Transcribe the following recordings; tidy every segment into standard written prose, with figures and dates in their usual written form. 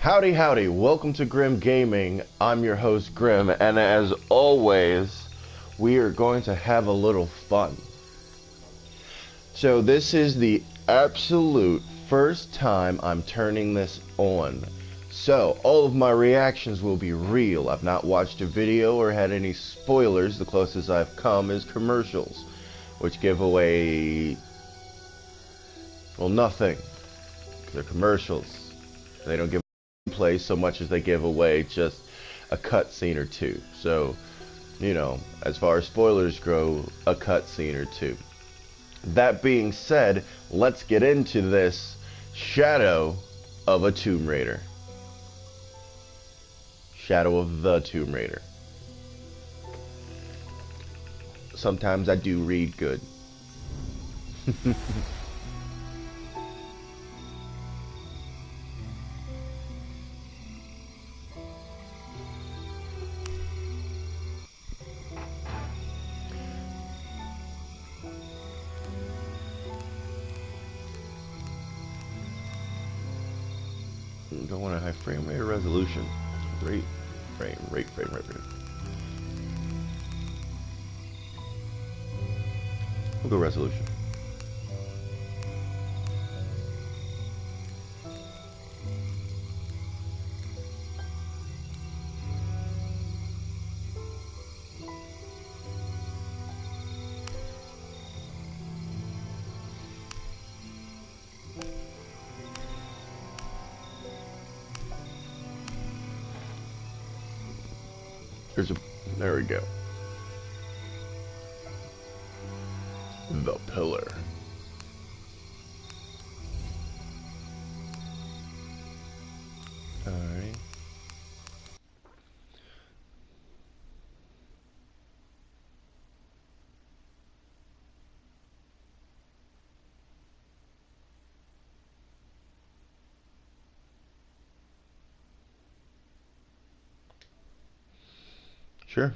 Howdy, howdy. Welcome to Grim Gaming. I'm your host, Grim, and as always, we are going to have a little fun. So this is the absolute first time I'm turning this on. So all of my reactions will be real. I've not watched a video or had any spoilers. The closest I've come is commercials, which give away, well, nothing. They're commercials. They don't give play so much as they give away just a cutscene or two. So, you know, as far as spoilers go, a cutscene or two. That being said, let's get into this Shadow of a Tomb Raider. Shadow of the Tomb Raider. Sometimes I do read good. Don't want a high frame rate or resolution. Rate. We'll go resolution. There we go. The pillar. Alright. Sure.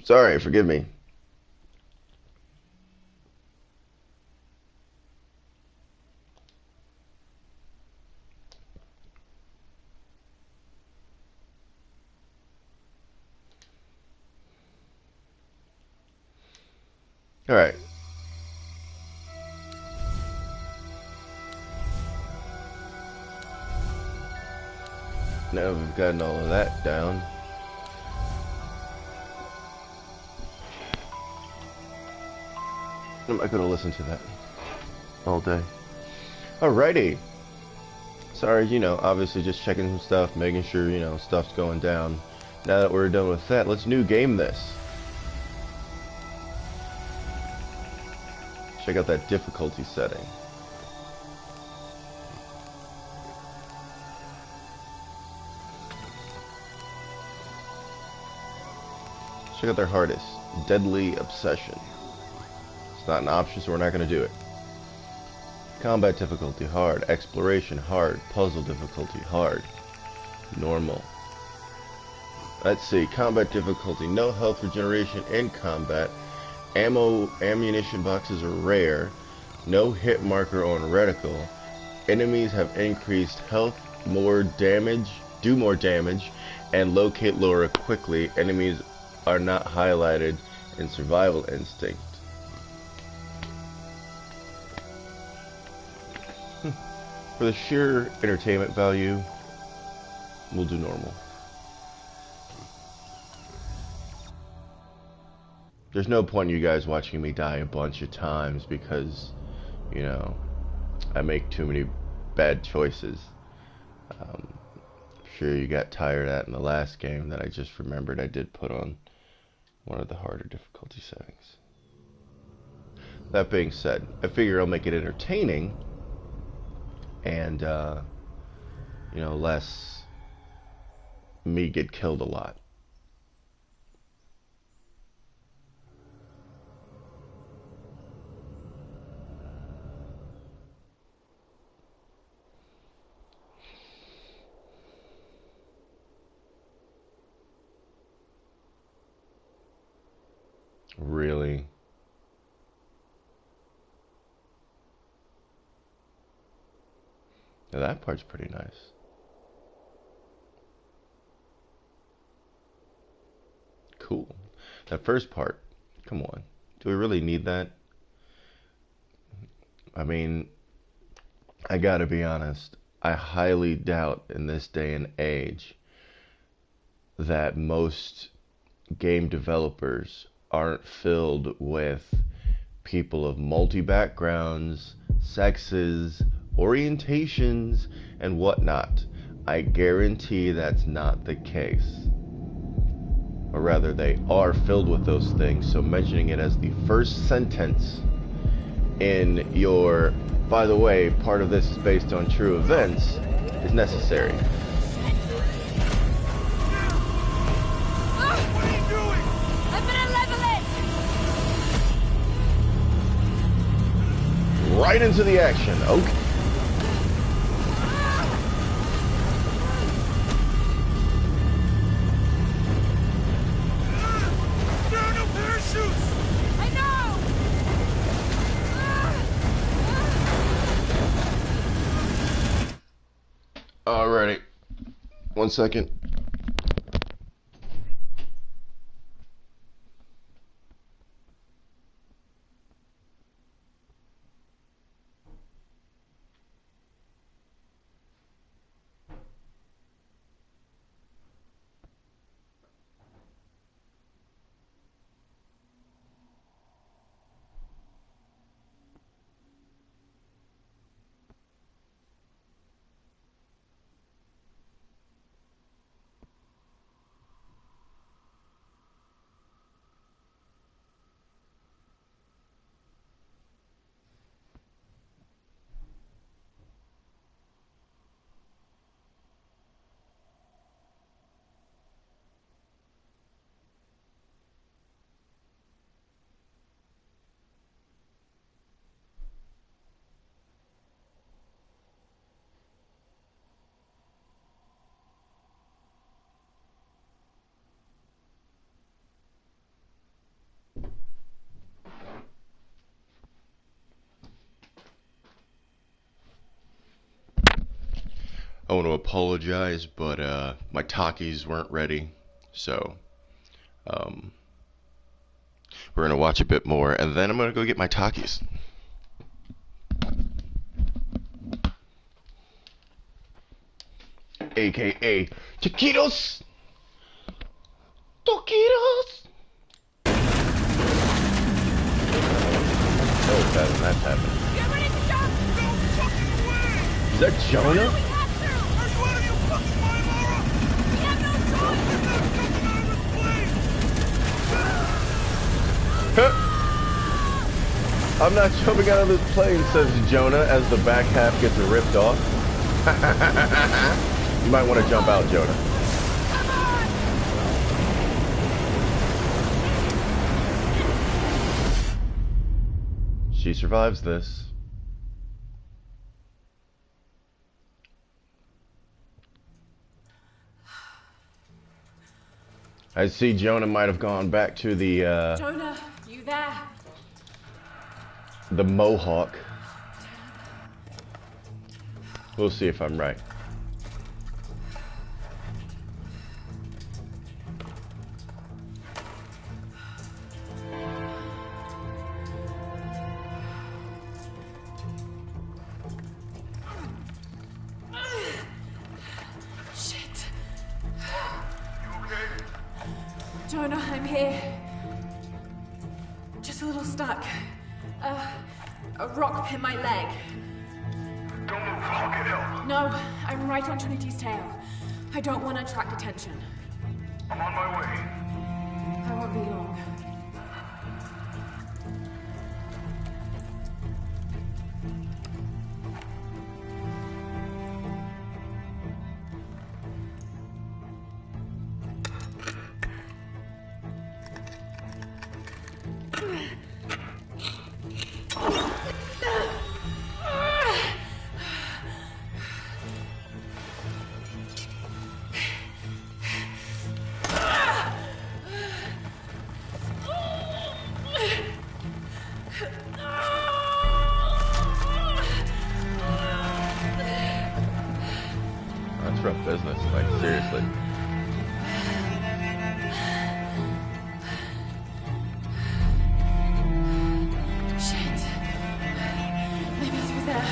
Sorry, forgive me. Alright. Now we've gotten all of that down. I'm not gonna listen to that all day. Alrighty. Sorry, you know, obviously just checking some stuff, making sure, you know, stuff's going down. Now that we're done with that, let's new game this. Check out that difficulty setting. Check out their hardest. Deadly Obsession. It's not an option, so we're not going to do it. Combat difficulty, hard. Exploration, hard. Puzzle difficulty, hard. Normal. Let's see. Combat difficulty, no health regeneration in combat. Ammunition boxes are rare. No hit marker on reticle. Enemies have increased health, more damage, do more damage, and locate Laura quickly. Enemies are not highlighted in survival instinct. For the sheer entertainment value, we'll do normal. There's no point in you guys watching me die a bunch of times because, you know, I make too many bad choices. I'm sure you got tired of that in the last game that I just remembered I did put on one of the harder difficulty settings. That being said, I figure I'll make it entertaining and, you know, less me get killed a lot. Really? Now that part's pretty nice. Cool. That first part, come on. Do we really need that? I mean, I gotta be honest. I highly doubt in this day and age that most game developers aren't filled with people of multi backgrounds, sexes, orientations, and whatnot. I guarantee that's not the case. Or rather, they are filled with those things. So mentioning it as the first sentence in your, by the way, part of this is based on true events, is necessary. What are you doing? I'm gonna level it! Right into the action. Okay. There are no parachutes! I know! Alrighty. 1 second. I want to apologize, but my Takis weren't ready, so we're gonna watch a bit more, and then I'm gonna go get my Takis. AKA Taquitos! Taquitos! Oh, that's happening. Get ready to jump! No fucking way! Is that Jonah? We have to! Are you out of your fucking mind, Laura? We have no choice! I'm not jumping out of this plane! I'm not jumping out of this plane, says Jonah as the back half gets ripped off. You might want to jump out, Jonah. Come on! She survives this. I see Jonah might have gone back to the Jonah, you there? the Mohawk. We'll see if I'm right. Shit. Jonah, I'm here. Just a little stuck. A rock pinned my leg. Don't move, I'll get help. No, I'm right on Trinity's tail. I don't want to attract attention. I'm on my way. I won't be long. Like, seriously. Shit. Maybe through there.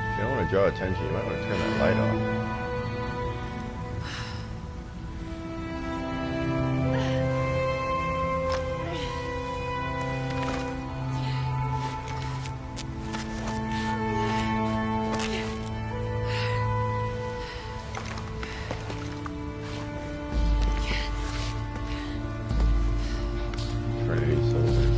If you don't want to draw attention, you might want to turn that light off. Trinity soldiers.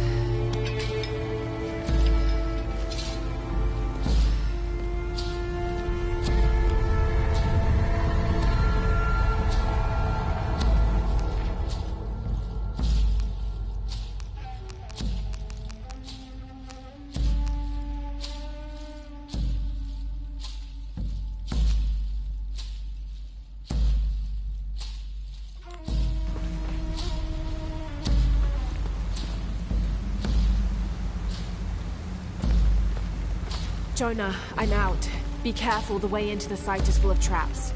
Jonah, I'm out. Be careful, the way into the site is full of traps.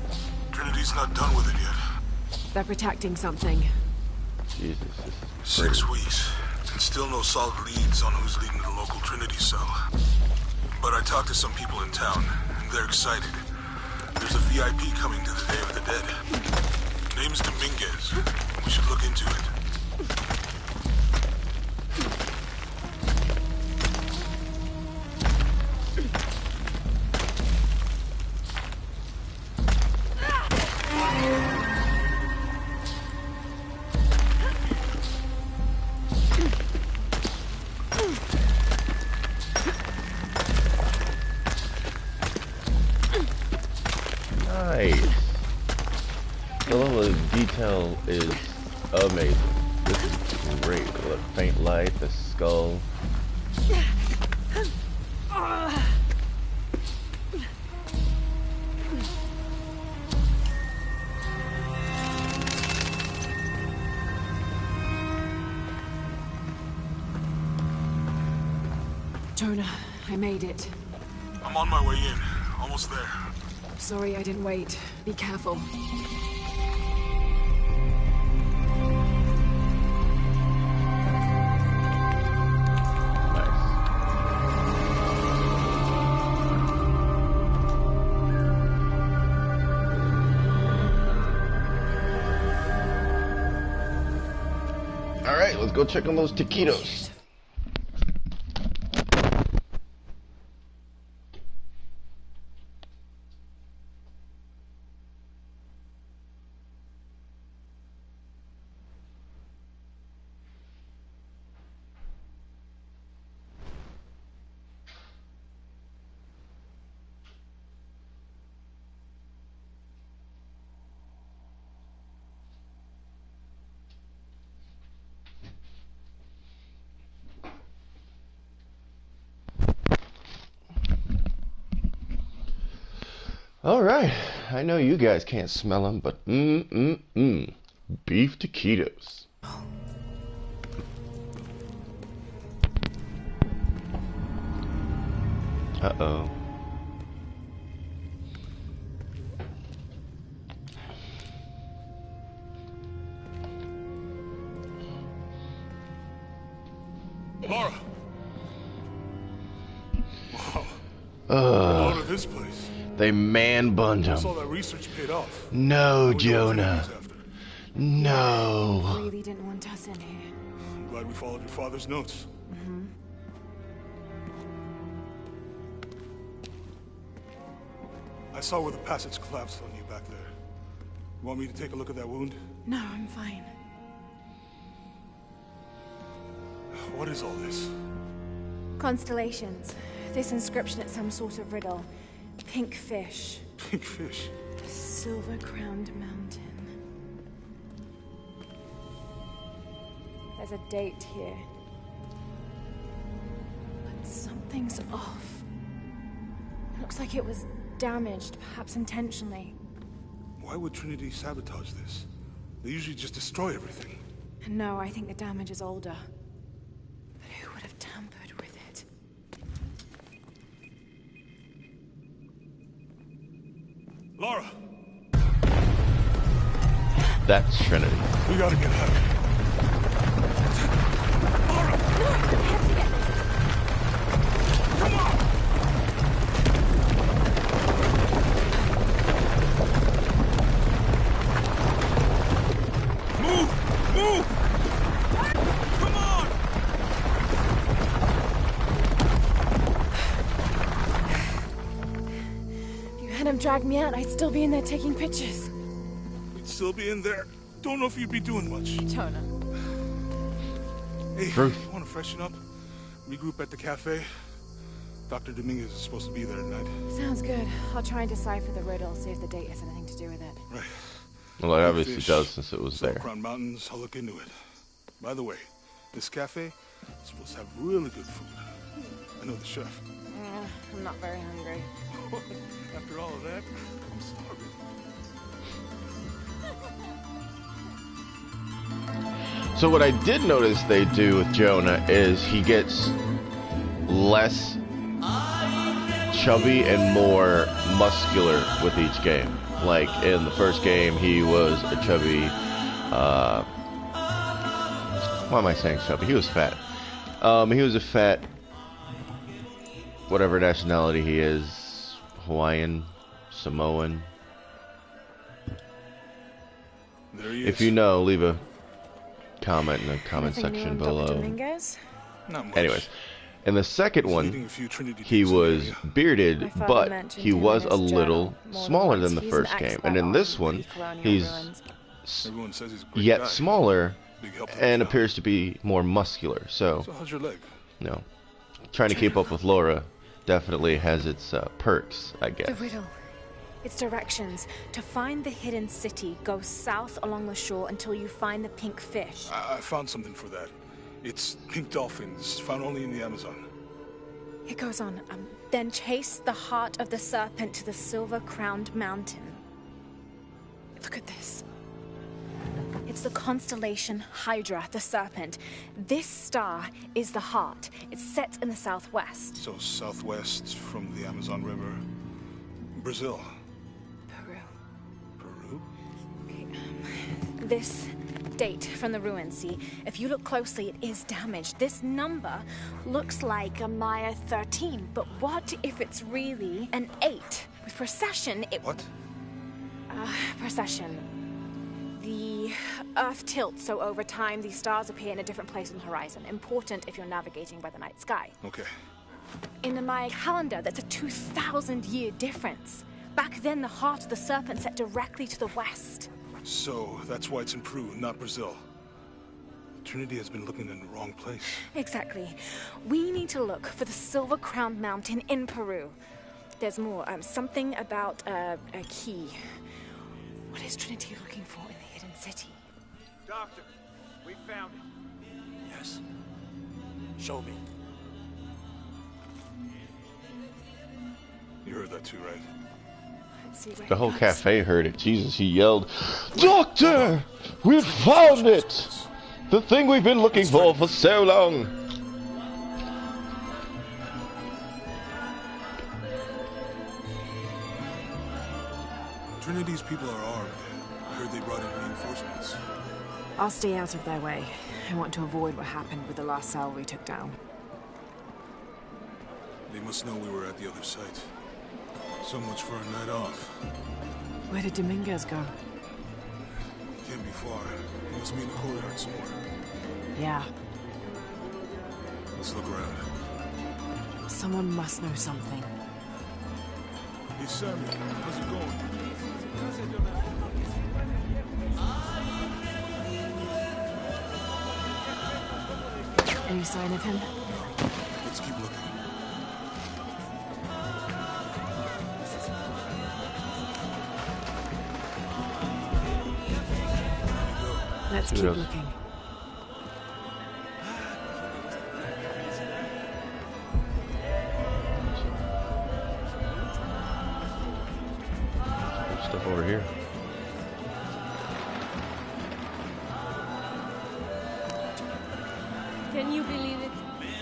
Trinity's not done with it yet. They're protecting something. Jesus, this is 6 weeks, and still no solid leads on who's leading the local Trinity cell. But I talked to some people in town, and they're excited. There's a VIP coming to the Day of the Dead. Name's Dominguez. We should look into it. nice. The level of detail is amazing. This is great. The faint light, the skull. Jonah, I made it. I'm on my way in. Almost there. Sorry I didn't wait. Be careful. All right, let's go check on those taquitos. All right, I know you guys can't smell them, but beef taquitos. Uh-oh. Laura! Wow. Out of this place. They man-bunned him. All that research paid off. No, Jonah. No. Really didn't want us in here. I'm glad we followed your father's notes. I saw where the passage collapsed on you back there. You want me to take a look at that wound? No, I'm fine. What is all this? Constellations. This inscription is some sort of riddle. Pink fish. Pink fish? The silver-crowned mountain. There's a date here. But something's off. It looks like it was damaged, perhaps intentionally. Why would Trinity sabotage this? They usually just destroy everything. No, I think the damage is older. But who would have tampered with it? Laura! That's Trinity. We gotta get out of here. Laura! No, I have to get this. Come on! Move! Move! Come on! If you had him drag me out, I'd still be in there taking pictures. We'd still be in there. Don't know if you'd be doing much. Jonah. Hey, Truth. you want to freshen up? Regroup at the cafe? Dr. Dominguez is supposed to be there tonight. Sounds good. I'll try and decipher the riddle, see if the date has anything to do with it. Right. Well, it obviously Fish, does since it was there. Crown Mountains, I'll look into it. By the way, this cafe is supposed to have really good food. I know the chef. I'm not very hungry. After all of that, I'm starving. So what I did notice they do with Jonah is he gets less chubby and more muscular with each game. Like in the first game, he was a chubby. Why am I saying chubby? He was fat. He was a fat, whatever nationality he is, Hawaiian, Samoan. There he is. If you know, leave a comment in the comment Anything new section on below. Dr. Dominguez? Not much. Anyways, in the second He's one, leading a few Trinity he teams in the was area. bearded, My father but mentioned he him was in a his little journal more than smaller once. than the He's first an game. expert And in on this one, pre-colonial he's ruins. Everyone says he's a great yet guy. smaller Big help to and the town. appears to be more muscular. So, So how's your leg? you know, trying to keep up with Laura definitely has its perks, I The guess. riddle. Its directions. To find the hidden city, go south along the shore until you find the pink fish. I found something for that. It's pink dolphins, found only in the Amazon. It goes on. Then chase the heart of the serpent to the silver-crowned mountain. Look at this. It's the constellation Hydra, the serpent. This star is the heart. It's set in the southwest. So southwest from the Amazon River. Brazil. Peru. Peru? Okay, this date from the ruins, see? If you look closely, it is damaged. This number looks like a Maya 13, but what if it's really an 8? With precession, it... What? Precession. The Earth tilts, so over time, these stars appear in a different place on the horizon. Important if you're navigating by the night sky. Okay. In the Maya calendar, that's a 2,000-year difference. Back then, the heart of the serpent set directly to the west. So that's why it's in Peru, not Brazil. Trinity has been looking in the wrong place. Exactly. We need to look for the silver-crowned mountain in Peru. There's more. Something about a key. What is Trinity looking for in the hidden city? Doctor, we found it. Yes. Show me. You heard that too, right? Let's see where The it whole goes. cafe heard it. Jesus, he yelled, "Doctor! We've found it! The thing we've been looking for so long!" Trinity's people are armed. I heard they brought in reinforcements. I'll stay out of their way. I want to avoid what happened with the last cell we took down. They must know we were at the other site. So much for a night off. Where did Dominguez go? Can't be far. He must be in the courtyard somewhere. Yeah, Let's look around. someone must know something. Hey, Sammy, how's it going? Any sign of him? Let's keep looking. Let's keep looking. Stuff over here. Can you believe it?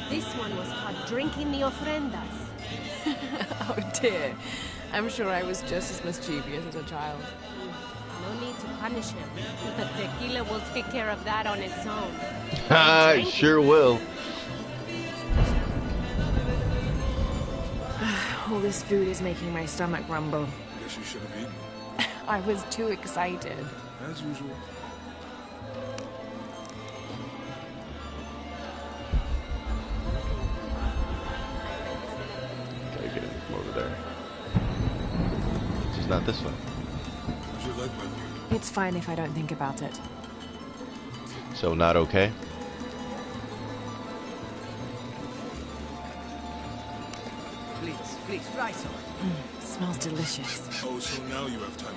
This one was caught drinking the ofrendas. Oh dear. I'm sure I was just as mischievous as a child. No need to punish him. The tequila will take care of that on its own. I sure will. All this food is making my stomach rumble. Guess you should have eaten. I was too excited. As usual. Gotta get him from over there. It's not this one. How's your leg, by the way? It's fine if I don't think about it. So not okay? Please, try some. Smells delicious. Oh, so now you have time.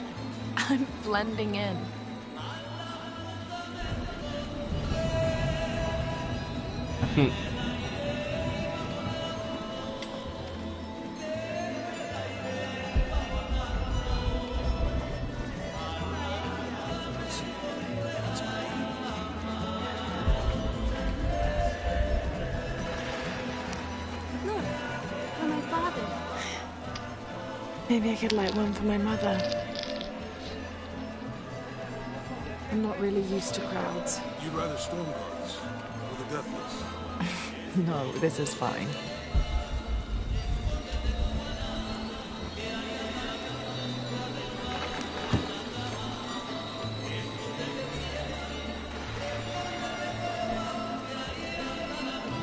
I'm blending in. Look, for my father. Maybe I could light one for my mother. I'm not really used to crowds. You'd rather storm guards or the deathless? No, this is fine.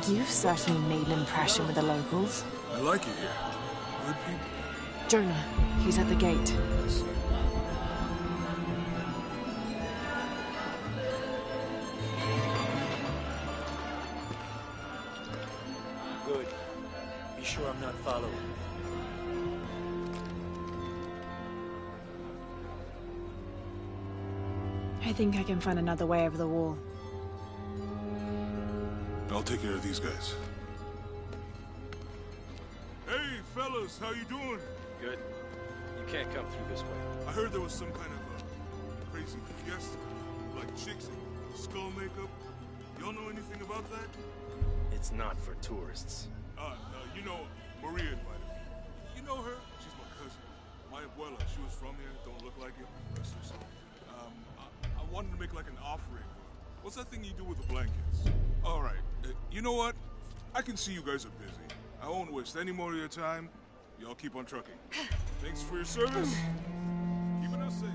You've certainly made an impression with the locals. I like it here. Good people. Jonah, he's at the gate. I see. Good. Be sure I'm not following. I think I can find another way over the wall. I'll take care of these guys. Hey, fellas, how you doing? Good. You can't come through this way. I heard there was some kind of crazy fiesta, like chicks in skull makeup. Y'all know anything about that? It's not for tourists. No, you know, Maria invited me. You know her? She's my cousin. My abuela, she was from here, don't look like it. Rest her soul. I wanted to make like an offering. What's that thing you do with the blankets? All right, you know what? I can see you guys are busy. I won't waste any more of your time. Y'all keep on trucking. Thanks for your service. Keeping us safe.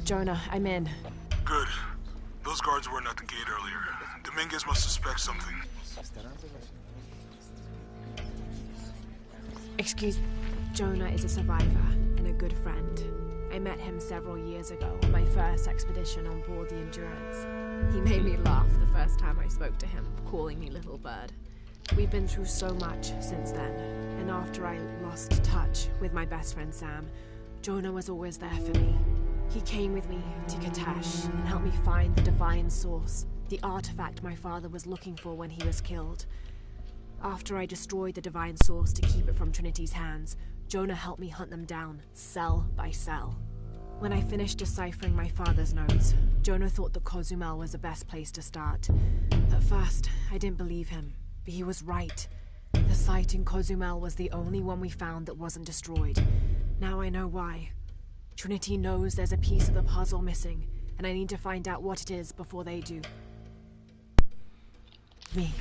Jonah, I'm in. Good. Those guards weren't at the gate earlier. Dominguez must suspect something. Excuse me. Jonah is a survivor and a good friend. I met him several years ago on my first expedition on board the Endurance. He made me laugh the first time I spoke to him, calling me Little Bird. We've been through so much since then, and after I lost touch with my best friend Sam, Jonah was always there for me. He came with me to Katash and helped me find the divine source, the artifact my father was looking for when he was killed. After I destroyed the divine source to keep it from Trinity's hands, Jonah helped me hunt them down, cell by cell. When I finished deciphering my father's notes, Jonah thought that Cozumel was the best place to start. At first, I didn't believe him, but he was right. The site in Cozumel was the only one we found that wasn't destroyed. Now I know why. Trinity knows there's a piece of the puzzle missing, and I need to find out what it is before they do. Me.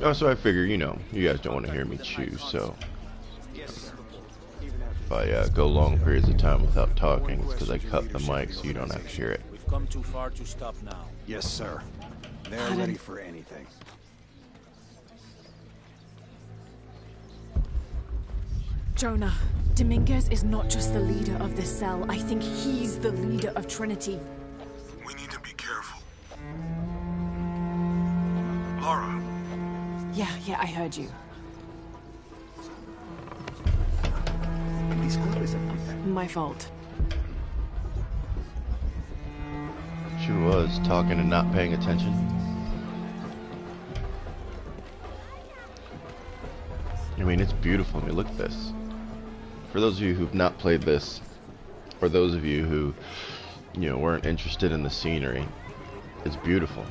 Oh, so I figure, you know, you guys don't want to hear me chew, so if I go long periods of time without talking, it's because I cut the mic so you don't have to hear it. We've come too far to stop now. Yes, sir. They're ready for anything. Jonah, Dominguez is not just the leader of this cell. I think he's the leader of Trinity. We need to be careful. Laura. Yeah, I heard you. My fault. She was talking and not paying attention. I mean, it's beautiful. I mean, look at this. For those of you who've not played this, or those of you who, you know, weren't interested in the scenery, it's beautiful.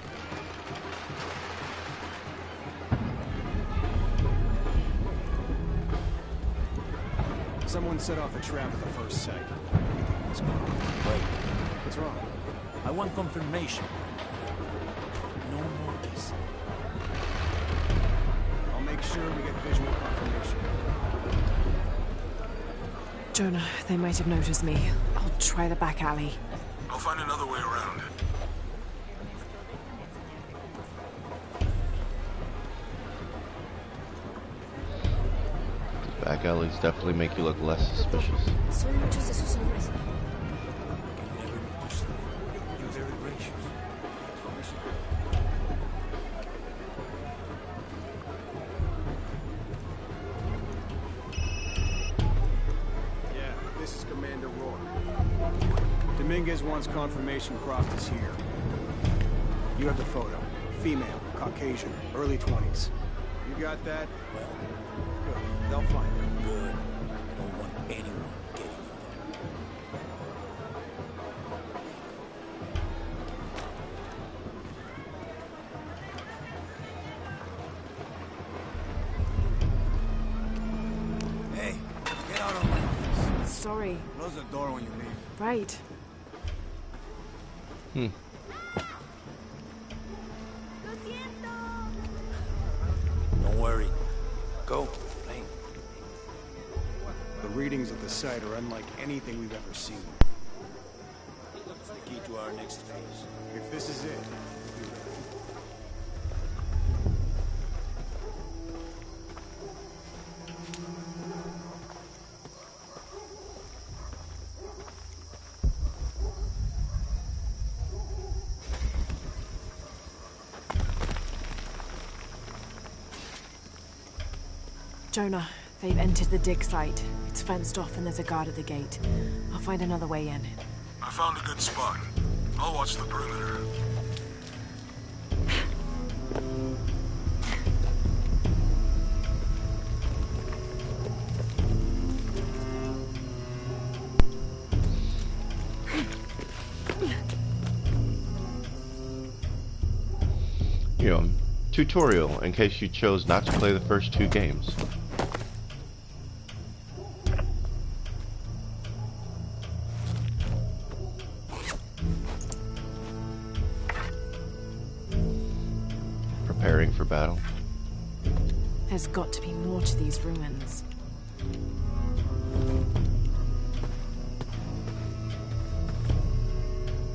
Someone set off a trap at the first sight. Wait, What's wrong? I want confirmation. No more this. I'll make sure we get visual confirmation. Jonah, they might have noticed me. I'll try the back alley. I'll find another way around. Back alleys definitely make you look less suspicious. Son muchos de sus hombres. Never need to sleep. You're very gracious. Yeah, this is Commander Rourke. Dominguez wants confirmation Croft is here. You have the photo. Female, Caucasian, early 20s. You got that? Well, Good. They'll find her. good. I don't want anyone getting in there. Hey, get out of my office. Sorry. Close the door when you leave. Right. Don't worry. Go. Hey. The readings at the site are unlike anything we've ever seen. It's the key to our next phase. If this is it, Jonah, they've entered the dig site. It's fenced off and there's a guard at the gate. I'll find another way in. I found a good spot. I'll watch the perimeter. You know, tutorial in case you chose not to play the first 2 games. Preparing for battle. There's got to be more to these ruins.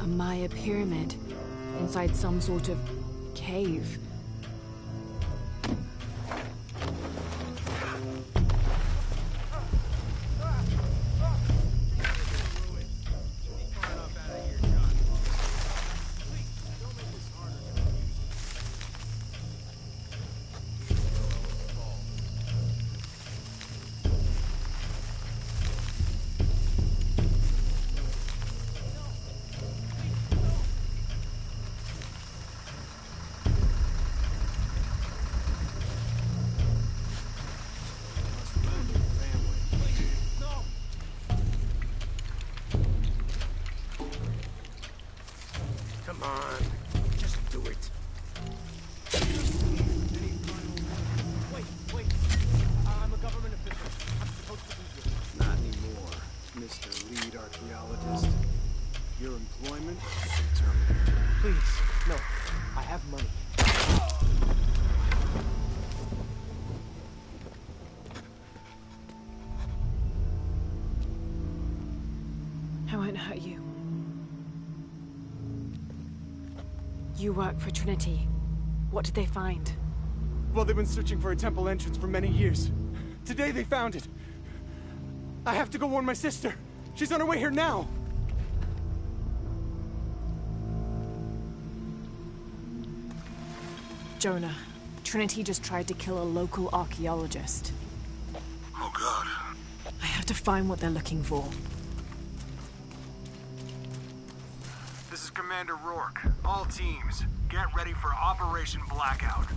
A Maya pyramid inside some sort of cave. Come on, just do it. Wait. I'm a government official. I'm supposed to be here. not anymore, Mr. Lead Archaeologist. Your employment terminated. Please, no. I have money. work for Trinity. What did they find? Well, they've been searching for a temple entrance for many years. Today they found it. I have to go warn my sister. She's on her way here now. Jonah, Trinity just tried to kill a local archaeologist. Oh, God. I have to find what they're looking for. This is Commander Rourke. All teams, get ready for Operation Blackout.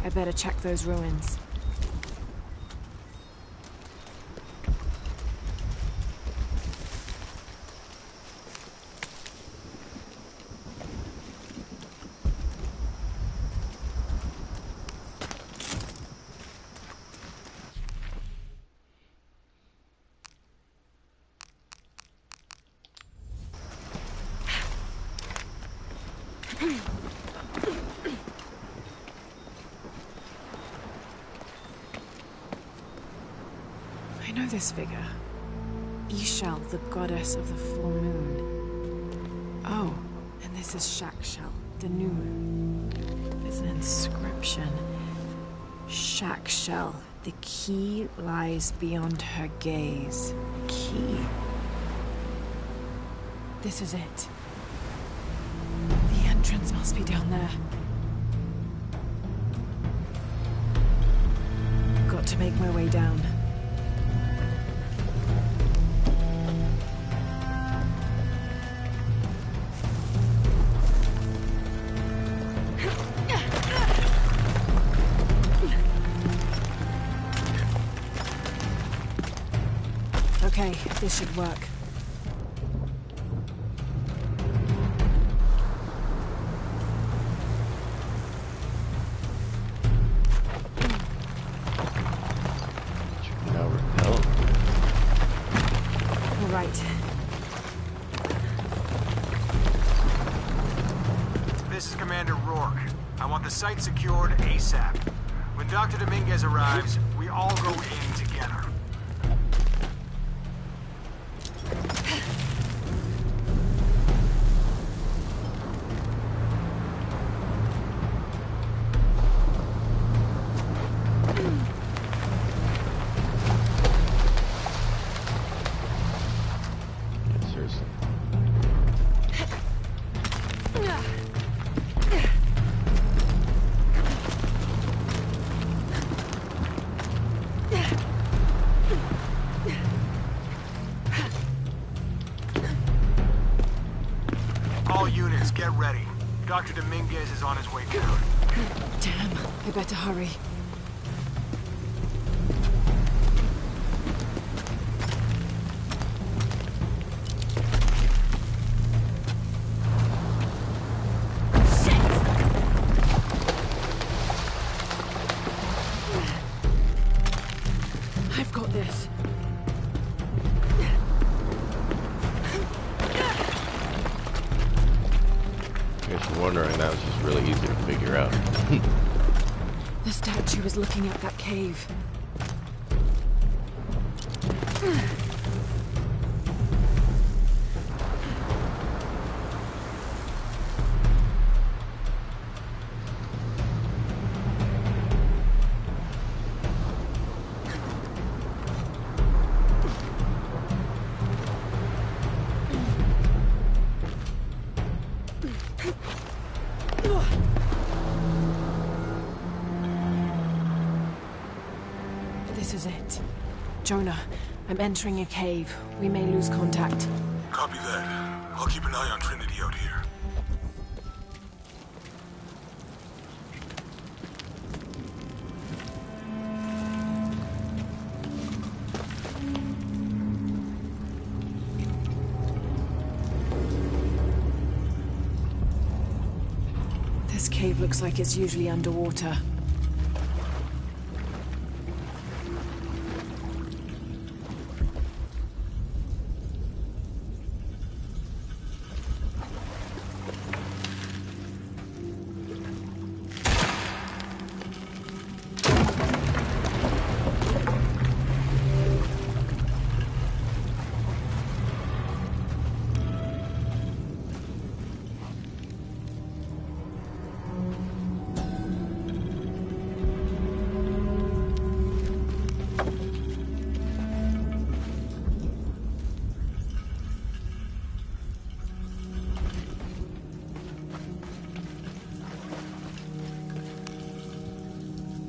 I better check those ruins. I know this figure. Ishel, the goddess of the full moon. Oh, and this is Shakshel, the new moon. There's an inscription. Shakshel, the key lies beyond her gaze. Key. This is it. The entrance must be down there. Got to make my way down. Okay, this should work. Now repel. All right. This is Commander Rourke. I want the site secured ASAP. When Dr. Dominguez arrives, we all go in together. Yeah, seriously. All units, get ready. Dr. Dominguez is on his way down. Damn, I better hurry. I've got this. In case you're wondering, that was just really easy to figure out. The statue is looking at that cave. This is it. Jonah, I'm entering a cave. We may lose contact. Copy that. I'll keep an eye on Trinity out here. This cave looks like it's usually underwater.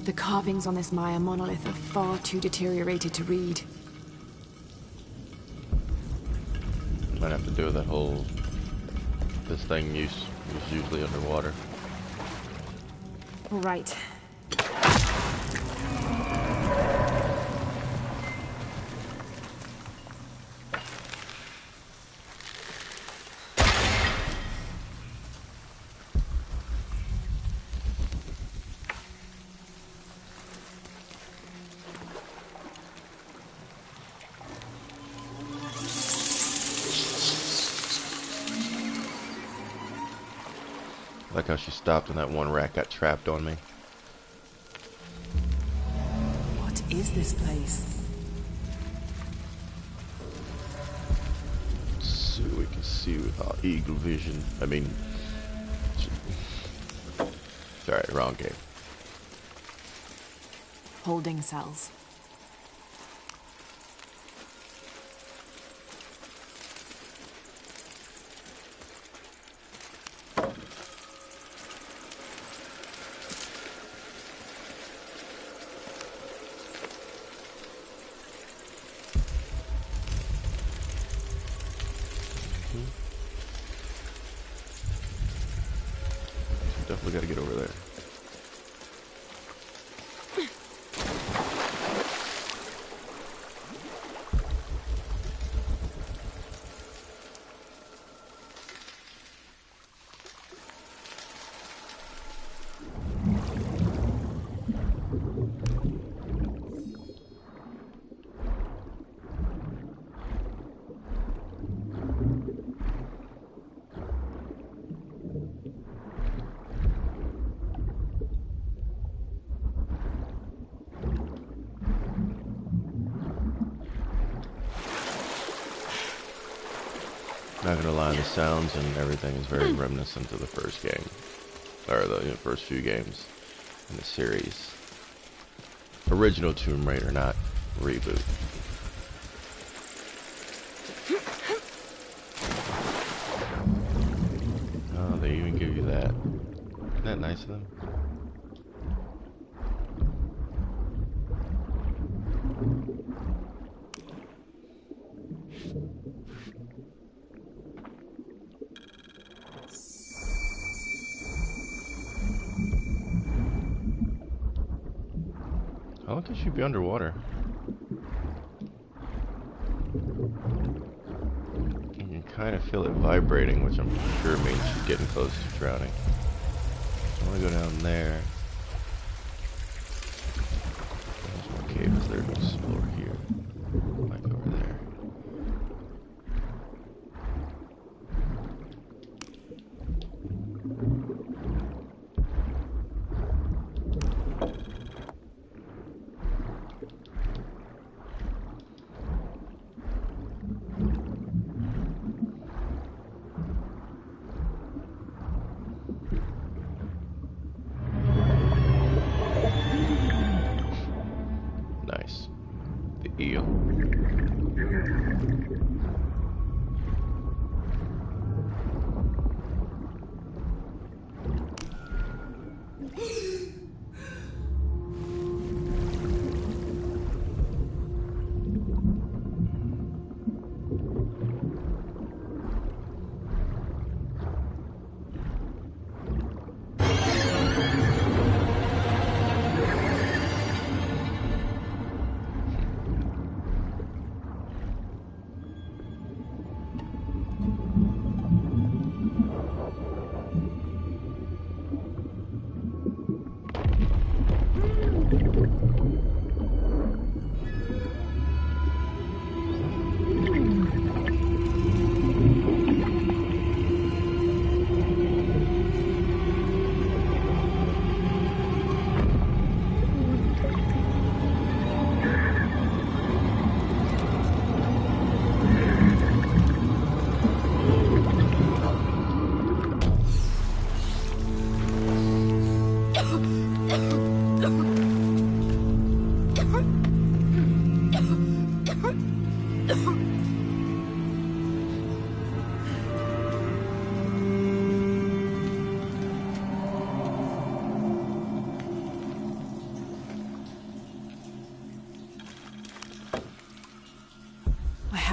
The carvings on this Maya monolith are far too deteriorated to read. Might have to do with that whole... This thing is usually underwater. All right. I like how she stopped and that one rat got trapped on me. What is this place? So we can see with our eagle vision. I mean... Sorry, wrong game. Holding cells. Definitely gotta get over there. Not gonna lie, the sounds and everything is very reminiscent of the first game, or the first few games in the series. Original Tomb Raider, not reboot. Oh, they even give you that. Isn't that nice of them? How long could she be underwater? You can kind of feel it vibrating, which I'm sure means she's getting close to drowning. I want to go down there. There's more caves there to explore here. Might go over there.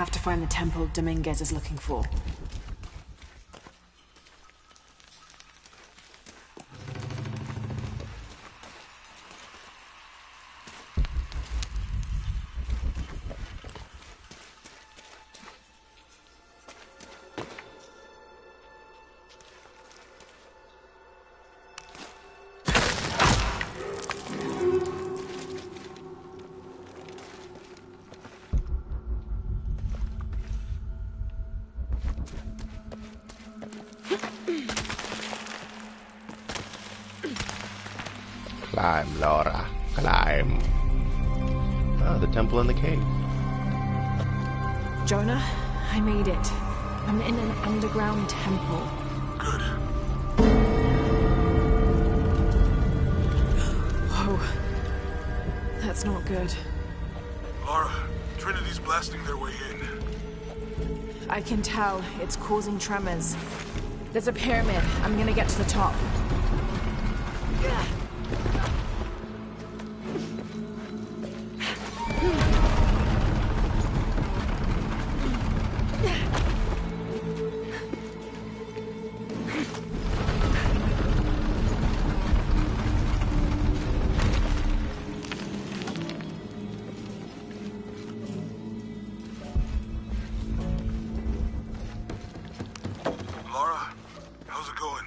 have to find the temple Dominguez is looking for. Climb, Laura, climb. Ah, the temple in the cave. Jonah, I made it. I'm in an underground temple. Good. Whoa. That's not good. Lara, Trinity's blasting their way in. I can tell. It's causing tremors. There's a pyramid. I'm gonna get to the top. Lara, how's it going?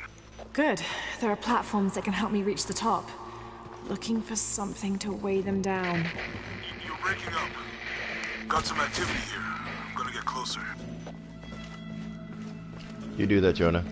Good. There are platforms that can help me reach the top. Looking for something to weigh them down. You're breaking up. Got some activity here. I'm gonna get closer. You do that, Jonah.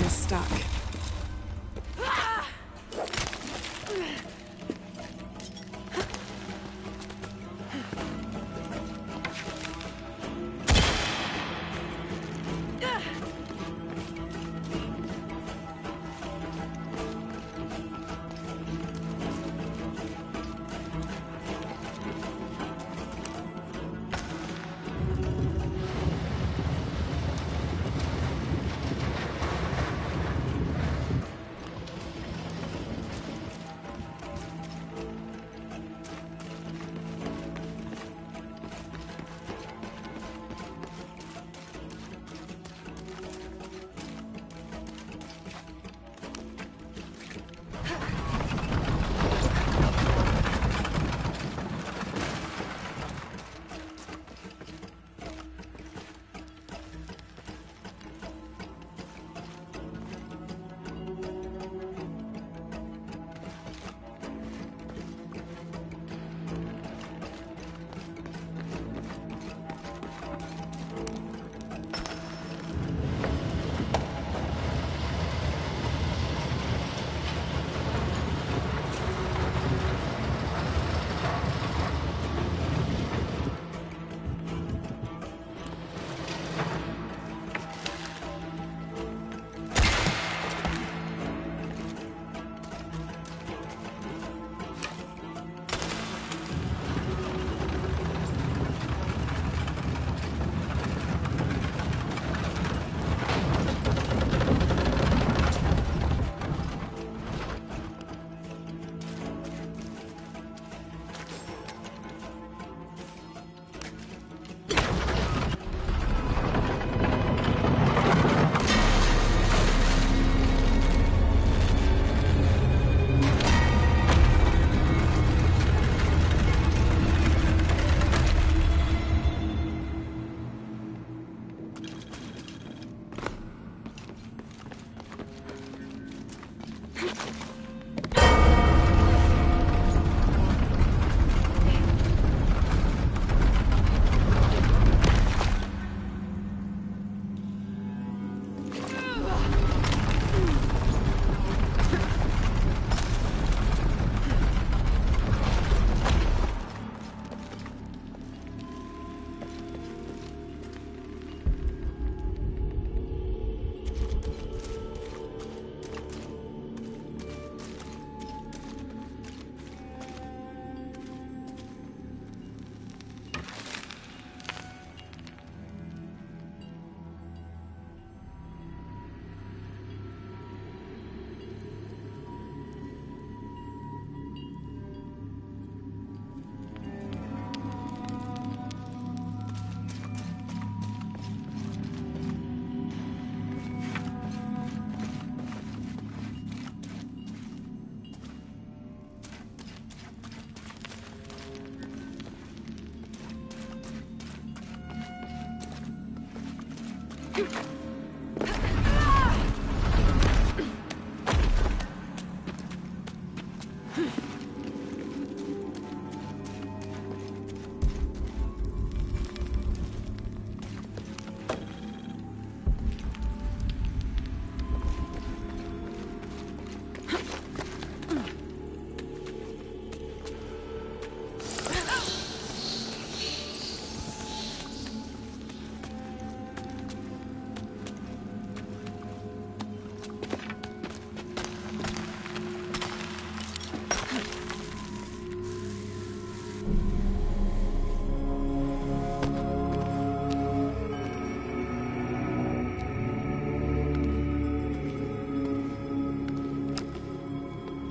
Stuck.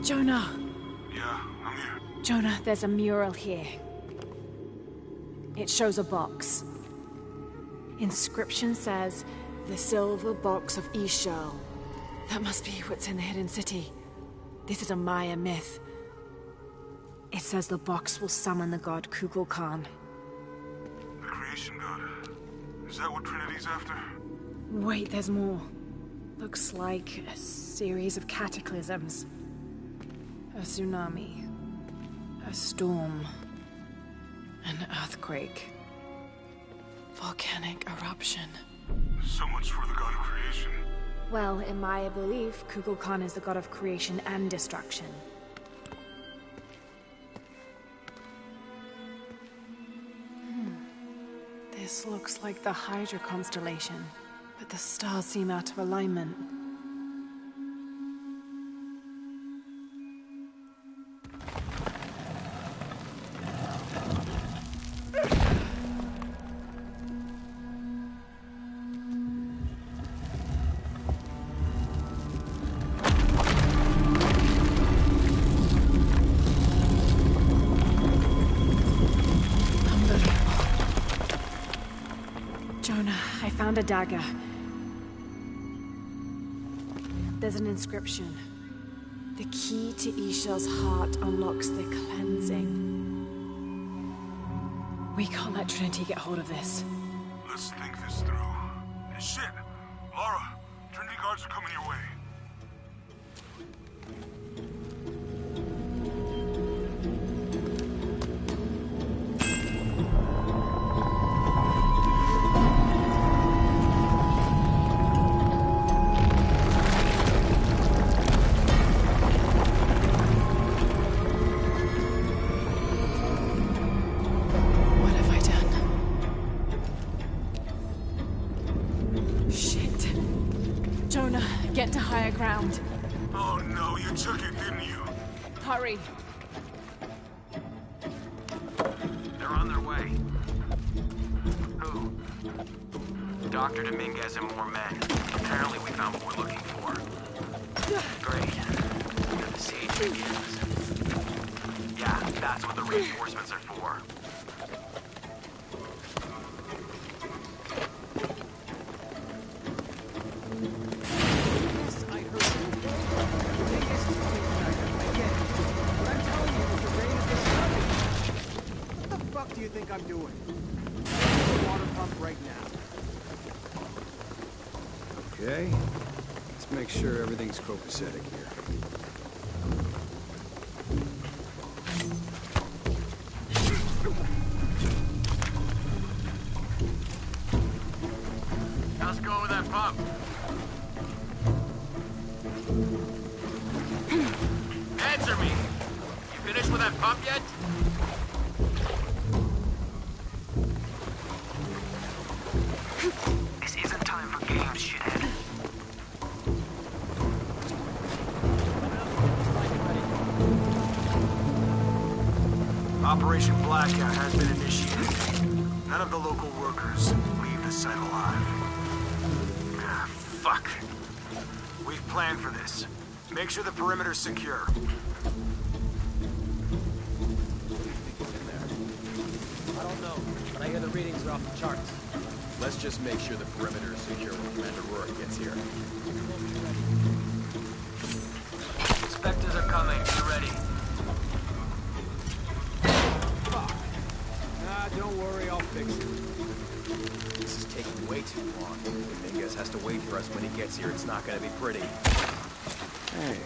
Jonah! Yeah, I'm here. Jonah, there's a mural here. It shows a box. Inscription says, "The silver box of Ishal." That must be what's in the hidden city. This is a Maya myth. It says the box will summon the god Kukulkan. The creation god. Is that what Trinity's after? Wait, there's more. Looks like a series of cataclysms. A tsunami. A storm. An earthquake. Volcanic eruption. So much for the god of creation. Well, in Maya belief, Kukulkan is the god of creation and destruction. This looks like the Hydra constellation, but the stars seem out of alignment. I found a dagger. There's an inscription. The key to Ishal's heart unlocks the cleansing. We can't let Trinity get hold of this. Let's think this through. Shit! Lara, Trinity guards are coming your way. Get to higher ground. Oh no, you took it, didn't you? Hurry. They're on their way. Who? Dr. Dominguez and more men. Apparently we found what we're looking for. Great. Now the siege begins. Yeah, that's what the reinforcements are for. What do you think I'm doing? The water pump right now. Okay. Let's make sure everything's copacetic here. with that pup yet? This isn't time for games, shithead. Operation Blackout has been initiated. None of the local workers leave the site alive. Ah, fuck. We've planned for this. Make sure the perimeter's secure. I don't know, but I hear the readings are off the charts. Let's just make sure the perimeter is secure when Commander Rourke gets here. Inspectors are coming. Be ready. Don't worry, I'll fix it. This is taking way too long. Dominguez has to wait for us when he gets here. It's not gonna be pretty. Hey.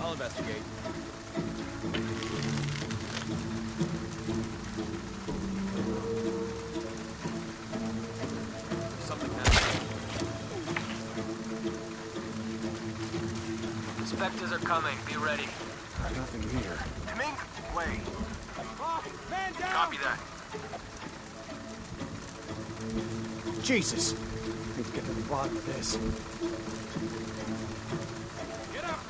I'll investigate. Something happened. Inspectors are coming. Be ready. Nothing here. Mink, wait. Man down! Copy that. Jesus! Need to get to the bottom of this. Get up!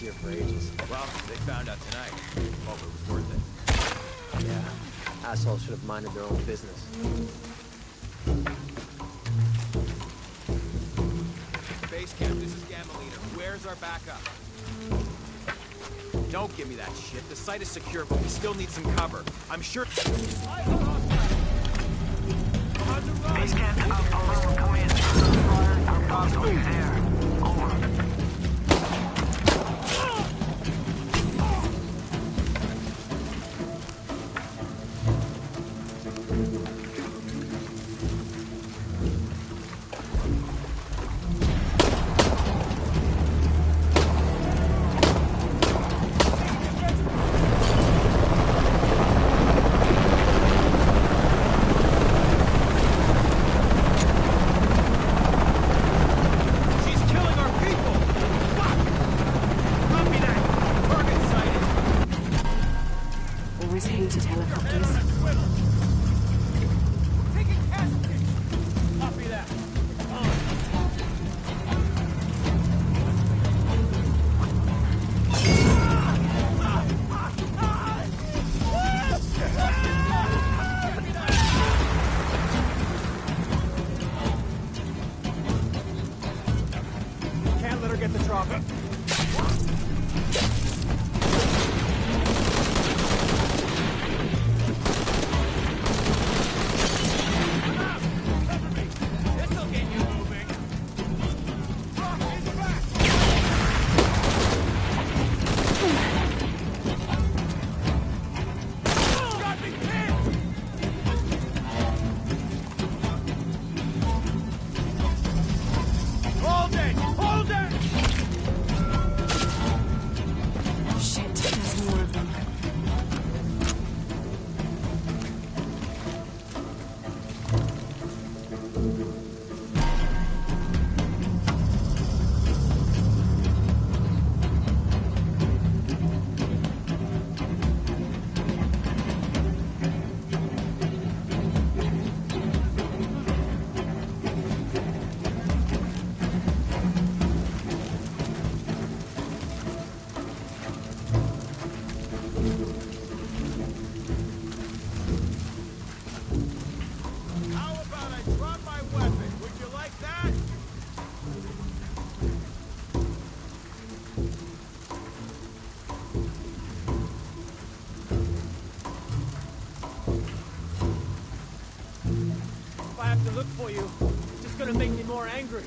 Here for ages. Well, they found out tonight. Hope it was worth it. Yeah, assholes should have minded their own business. Base camp, this is Gamma Leader. Where's our backup? Don't give me that shit. The site is secure, but we still need some cover. I'm sure... Base camp to outpost. Come in. Fire from Bravo is there. Over. I have to look for you. It's just gonna make me more angry.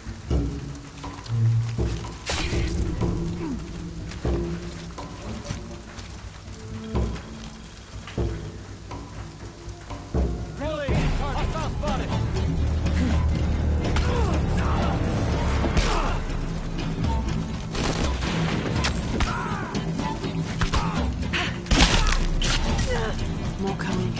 Really? Hostile spotted. More coming.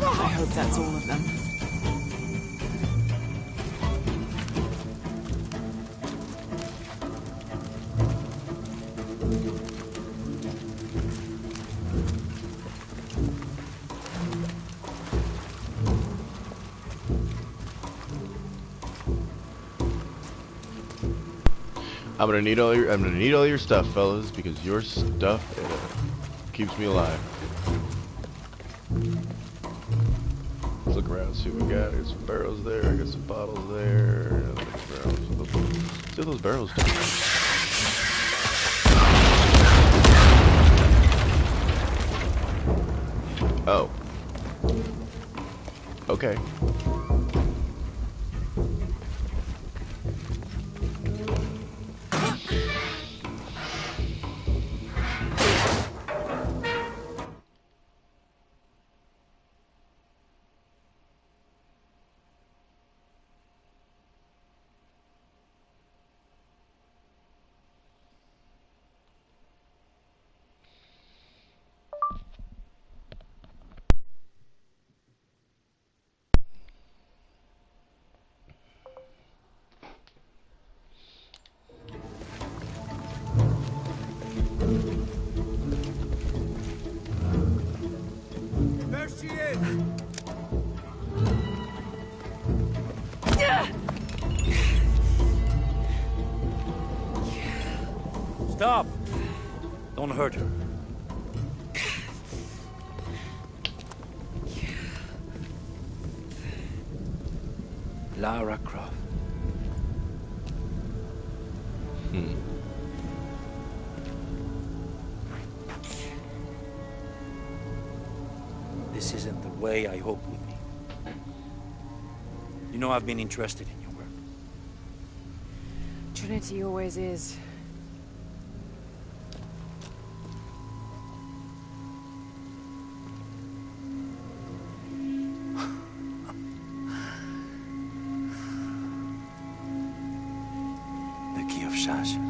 I hope that's all of them. I'm gonna need all your stuff, fellas, because your stuff keeps me alive. Let's look around, see what we got. There's some barrels there. I got some bottles there. Barrels. See what those barrels do. Oh. Okay. There she is! Stop! Don't hurt her. Lara Croft. This isn't the way I hoped would be. You know I've been interested in your work. Trinity always is. The key of Shasha.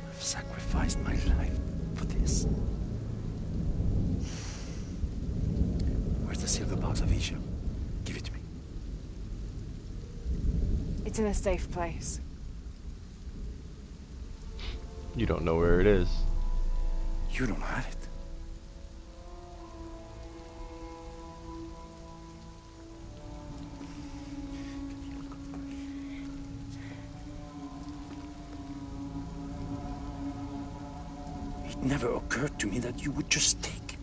I've sacrificed my life for this. Where's the silver box of Isha? Give it to me. It's in a safe place. You don't know where it is. You don't have it. It never occurred to me that you would just take it.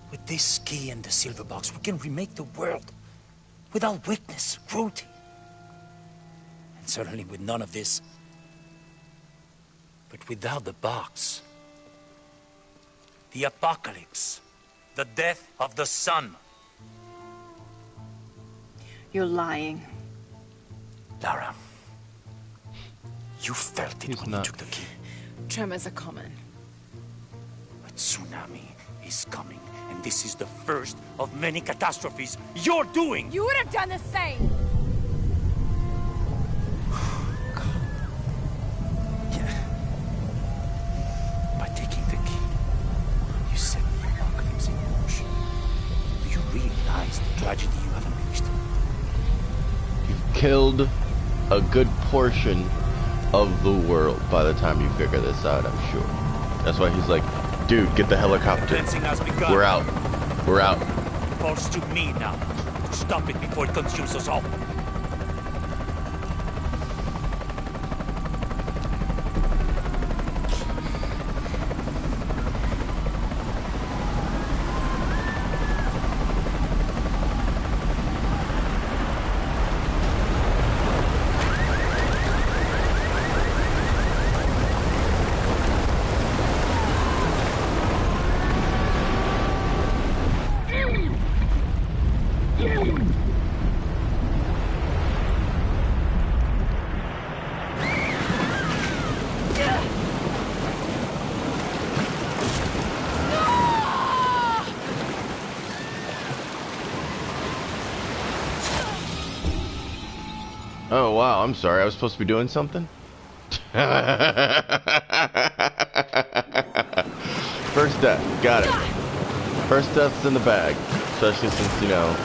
With this key and the silver box, we can remake the world without weakness, cruelty. And certainly with none of this. But without the box, The apocalypse. The death of the sun. You're lying. Lara, you felt it when you took the key. Tremors are common. A tsunami is coming, and this is the first of many catastrophes you're doing! You would have done the same! By taking the key, you set the apocalypse in motion. Do you realize the tragedy you have unleashed? You've killed a good portion of the world by the time you figure this out, I'm sure. That's why he's like, dude, get the helicopter. Cleansing has begun. We're out. We're out. It falls to me now to stop it before it consumes us all. Oh wow, I'm sorry, I was supposed to be doing something? First death, got it. First death's in the bag, especially since, you know,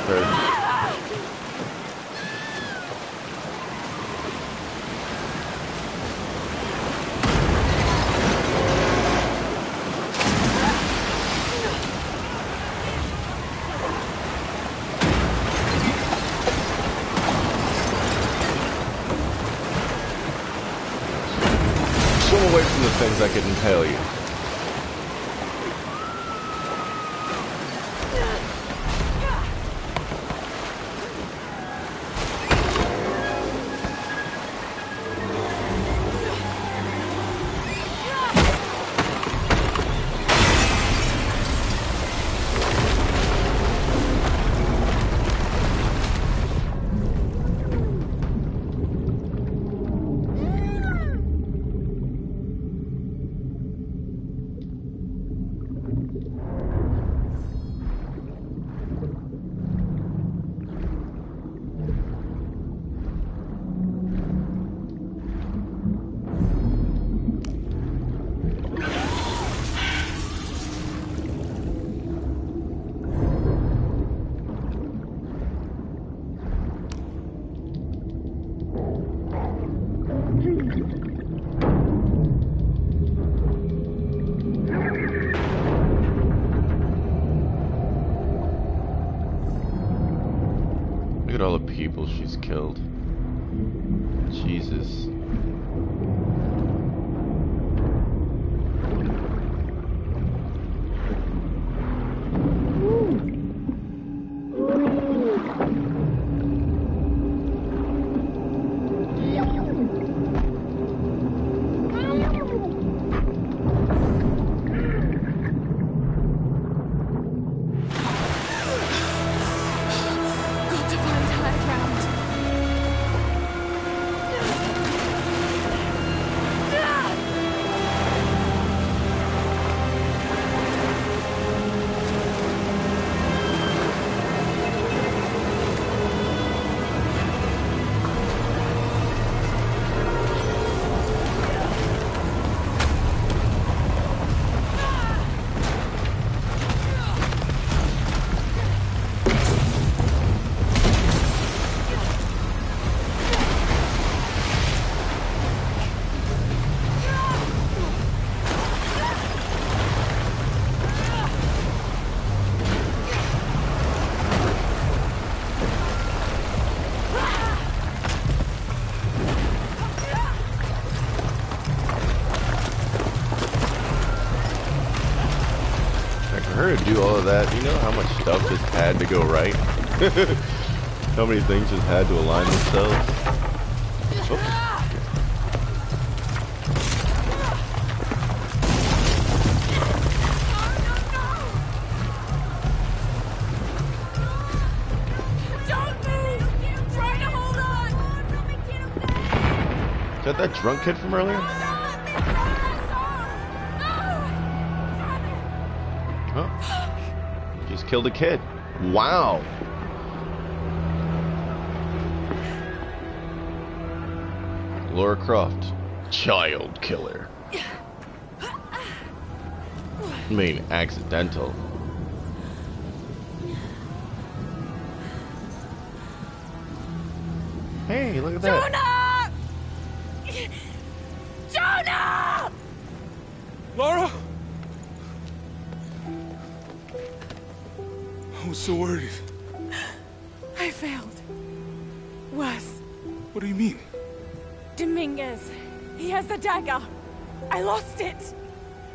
swim away from the things that could impale you. Look at all the people she's killed. Jesus. For her to do all of that, you know how much stuff just had to go right? How many things just had to align themselves? Oops. that drunk kid from earlier? Oh. Just killed a kid. Wow. Laura Croft. Child killer. I mean, accidental. Hey, look at that. Jonah! Jonah! Laura? I was so worried. I failed. Worse. What do you mean? Dominguez. He has the dagger. I lost it.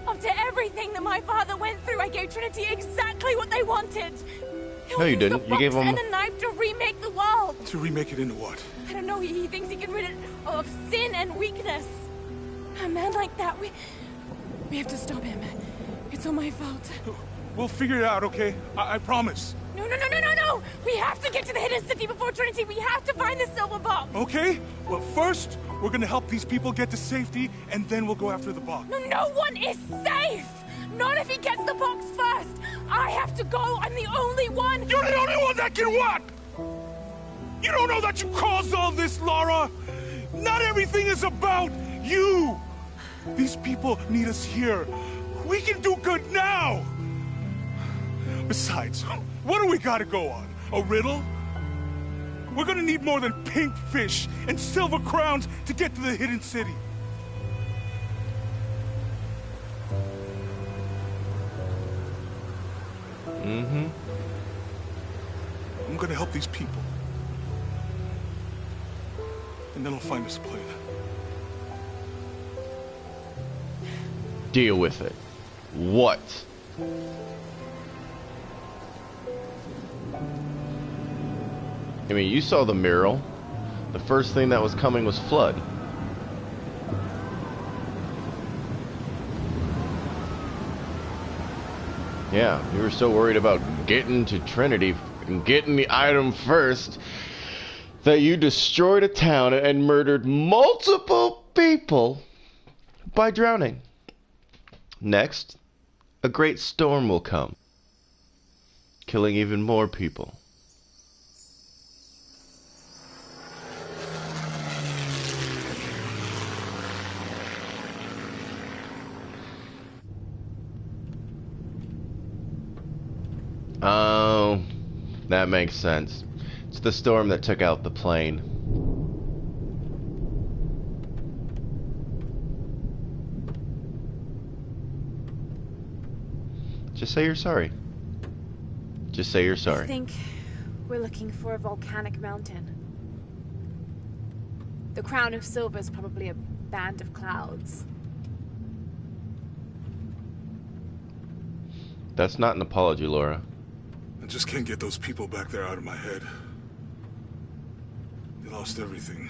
After everything that my father went through, I gave Trinity exactly what they wanted. No, you didn't. You gave him and a knife to remake the world. To remake it into what? I don't know. He thinks he can rid it of sin and weakness. A man like that, we have to stop him. It's all my fault. We'll figure it out, okay? I promise. No. We have to get to the hidden city before Trinity. We have to find the silver box. Okay? Well, first, we're gonna help these people get to safety, and then we'll go after the box. No one is safe! Not if he gets the box first! I have to go! I'm the only one! You're the only one that can what? You don't know that you caused all this, Laura! Not everything is about you! These people need us here. We can do good now! Besides, what do we gotta go on? A riddle? We're gonna need more than pink fish and silver crowns to get to the hidden city. Mm-hmm. I'm gonna help these people. And then I'll find us a plane. Deal with it. What? I mean, you saw the mural. The first thing that was coming was flood. Yeah, you were so worried about getting to Trinity and getting the item first that you destroyed a town and murdered multiple people by drowning. Next, a great storm will come, killing even more people. Oh, that makes sense. It's the storm that took out the plane. Just say you're sorry. Just say you're sorry. I think we're looking for a volcanic mountain. The crown of silver is probably a band of clouds. That's not an apology, Laura. I just can't get those people back there out of my head. They lost everything.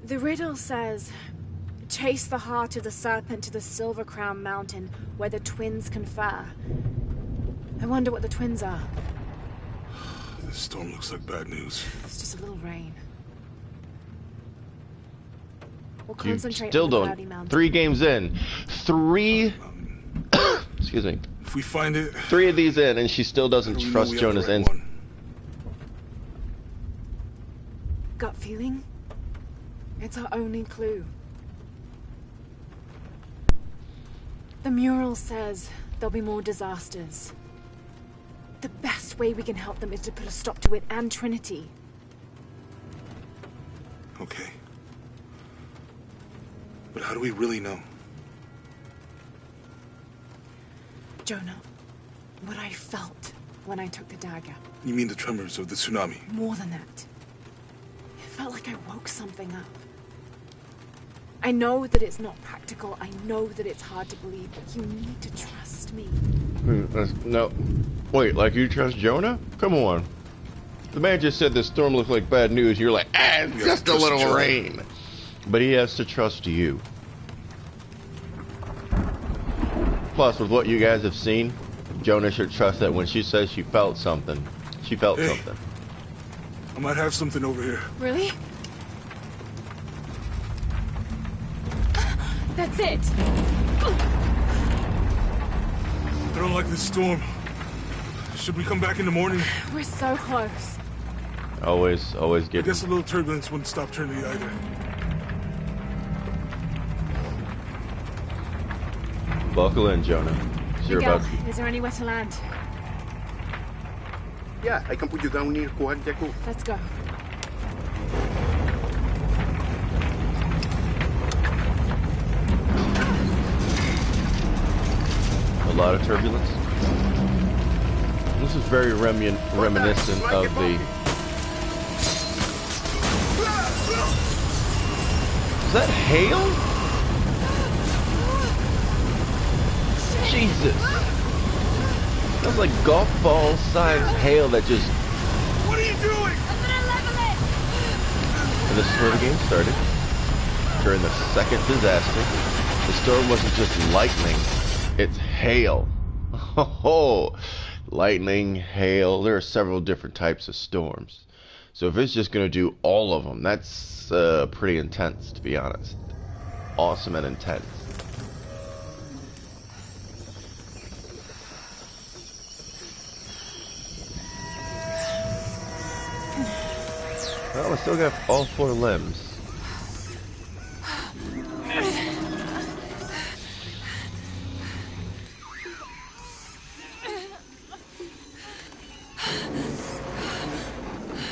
The riddle says, chase the heart of the serpent to the Silver Crown Mountain where the twins confer. I wonder what the twins are. This storm looks like bad news. It's just a little rain. We'll You concentrate still on the don't. cloudy mountain. 3 games in. 3... excuse me. If we find it... 3 of these in, and she still doesn't how do we know trust we have the Jonah's right instinct. one? Gut feeling? It's our only clue. The mural says there'll be more disasters. The best way we can help them is to put a stop to it and Trinity. Okay. But how do we really know? Jonah, what I felt when I took the dagger. You mean the tremors of the tsunami? More than that. It felt like I woke something up. I know that it's not practical. I know that it's hard to believe, but you need to trust me. No. Wait, like you trust Jonah? Come on. The man just said this storm looked like bad news. You're like, it's just a little rain. But he has to trust you. Plus, with what you guys have seen, Jonah should trust that when she says she felt something, she felt something. I might have something over here. Really? That's it! I don't like this storm. Should we come back in the morning? We're so close. Always I get. guess a little turbulence wouldn't stop Trinity either. Buckle in, Jonah. You're Miguel, about to. is there anywhere to land? Yeah, I can put you down near Kuan Yaku. Let's go. A lot of turbulence. This is very reminiscent of the. Is that hail? Jesus! That's like golf ball size hail that just. What are you doing? I'm gonna level it! And this is where the game started. During the second disaster, the storm wasn't just lightning, it's hail. Oh, lightning, hail. There are several different types of storms. So if it's just going to do all of them, that's pretty intense, to be honest. Awesome and intense. Well, I still got all 4 limbs.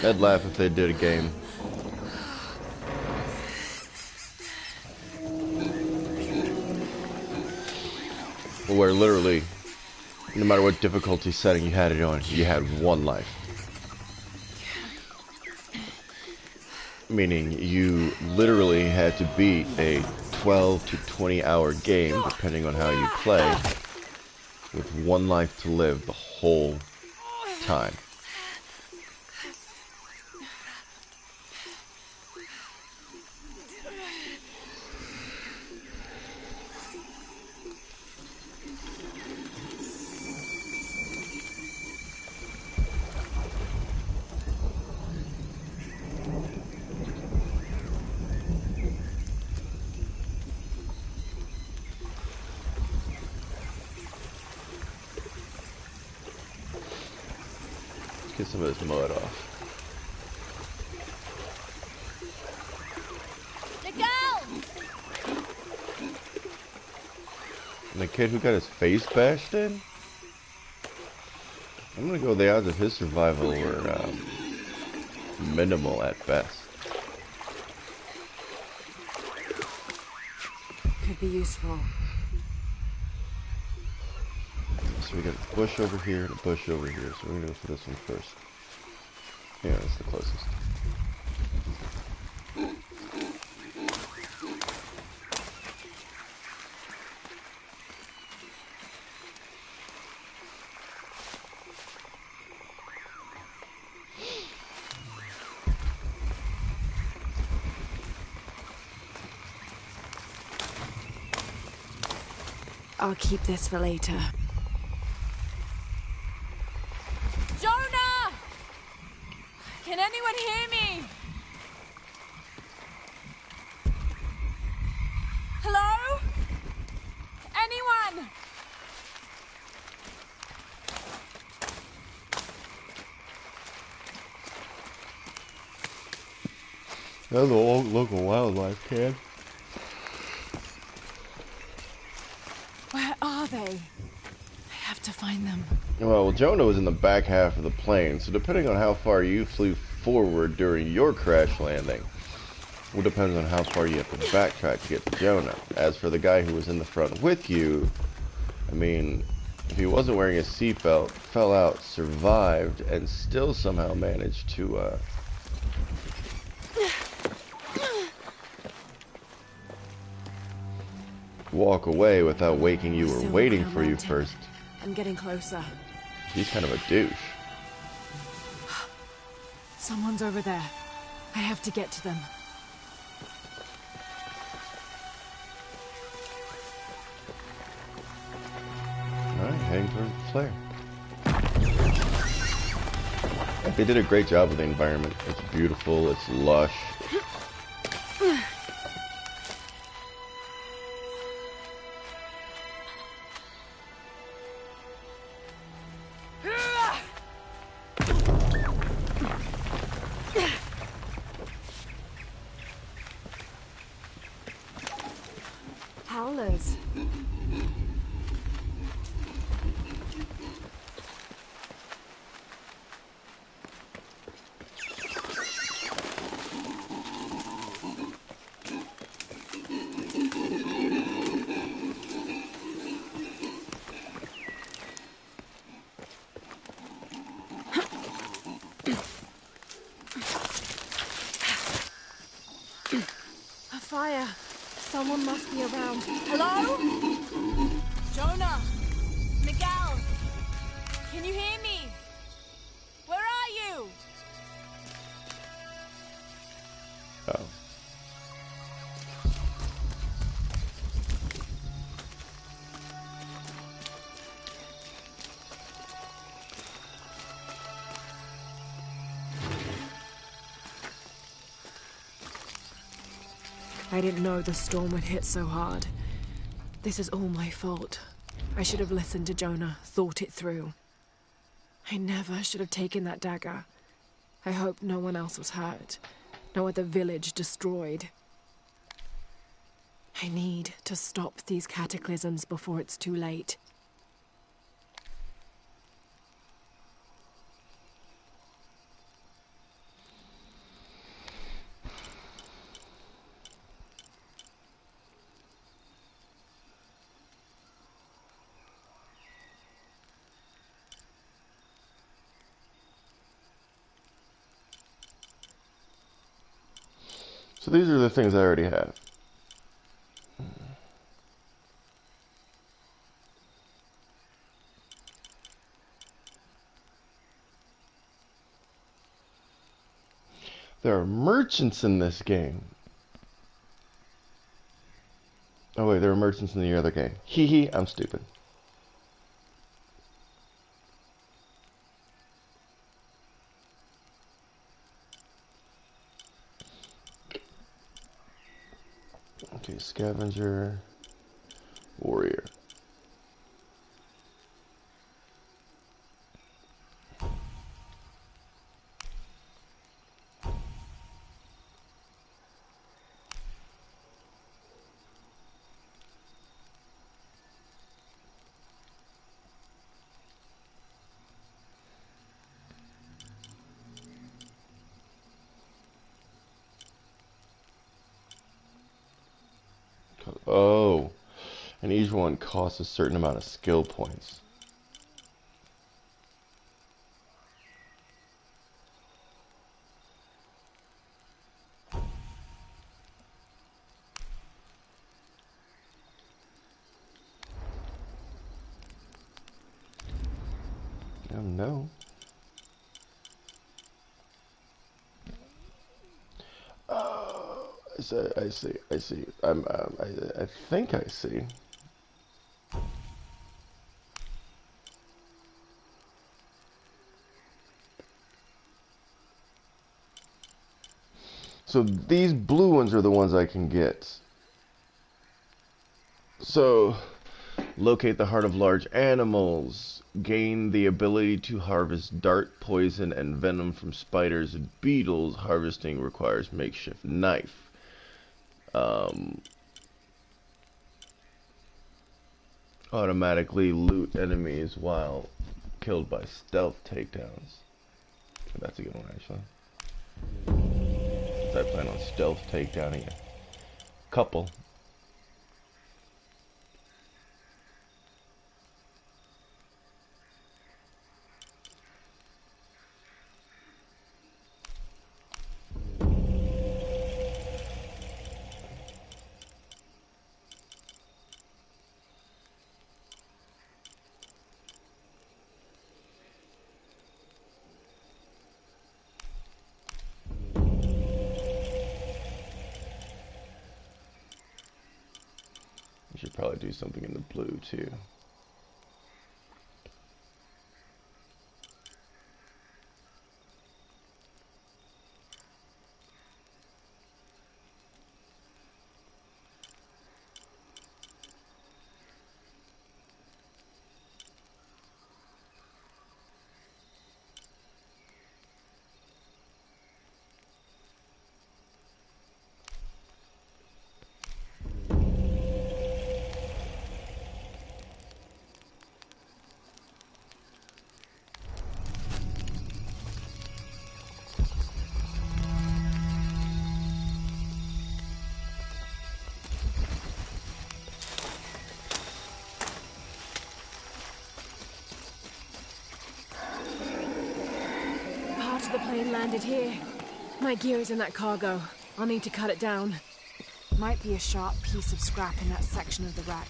I'd laugh if they did a game. Where literally, no matter what difficulty setting you had it on, you had 1 life. Meaning you literally had to beat a 12 to 20 hour game, depending on how you play, with 1 life to live the whole time. Get some of this mud off. Miguel! And the kid who got his face bashed in? I'm gonna go with the odds of his survival were minimal at best. Could be useful. So we got a bush over here and a bush over here, so we're gonna go for this one first. Yeah, that's the closest. I'll keep this for later. Jonah! Can anyone hear me? Hello? Anyone? That's a local wildlife, kid. Where are they? I have to find them. Well, Jonah was in the back half of the plane, so depending on how far you flew forward during your crash landing, will depend on how far you have to backtrack to get to Jonah. As for the guy who was in the front with you, I mean, if he wasn't wearing a seatbelt, fell out, survived, and still somehow managed to, walk away without waking you or waiting for you first. I'm getting closer. He's kind of a douche. Someone's over there. I have to get to them. Alright, heading towards the flare. They did a great job with the environment. It's beautiful, it's lush. Howlers. A fire. Someone must be around. Hello? Jonah! Miguel! Can you hear me? Where are you? Oh. I didn't know the storm would hit so hard. This is all my fault. I should have listened to Jonah, thought it through. I never should have taken that dagger. I hope no one else was hurt. No other village destroyed. I need to stop these cataclysms before it's too late. So these are the things I already have. There are merchants in this game. Oh wait, there are merchants in the other game. Hee hee, I'm stupid. Okay, scavenger, warrior. Oh, and each one costs a certain amount of skill points. Oh no. Oh, I see. I think I see. So these blue ones are the ones I can get. So, locate the heart of large animals. Gain the ability to harvest dart, poison, and venom from spiders and beetles. Harvesting requires makeshift knife. Automatically loot enemies while killed by stealth takedowns. That's a good one, actually. Since I plan on stealth takedowning a couple. I should probably do something in the blue too. plane landed here. My gear is in that cargo. I'll need to cut it down. Might be a sharp piece of scrap in that section of the wreck.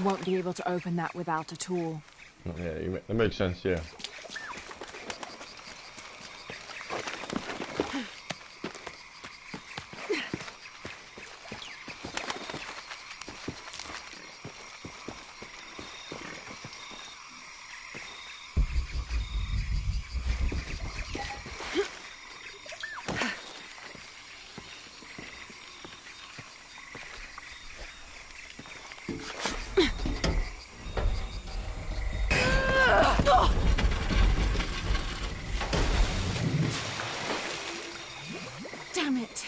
Won't be able to open that without a tool. Yeah, that makes sense, yeah. Damn it.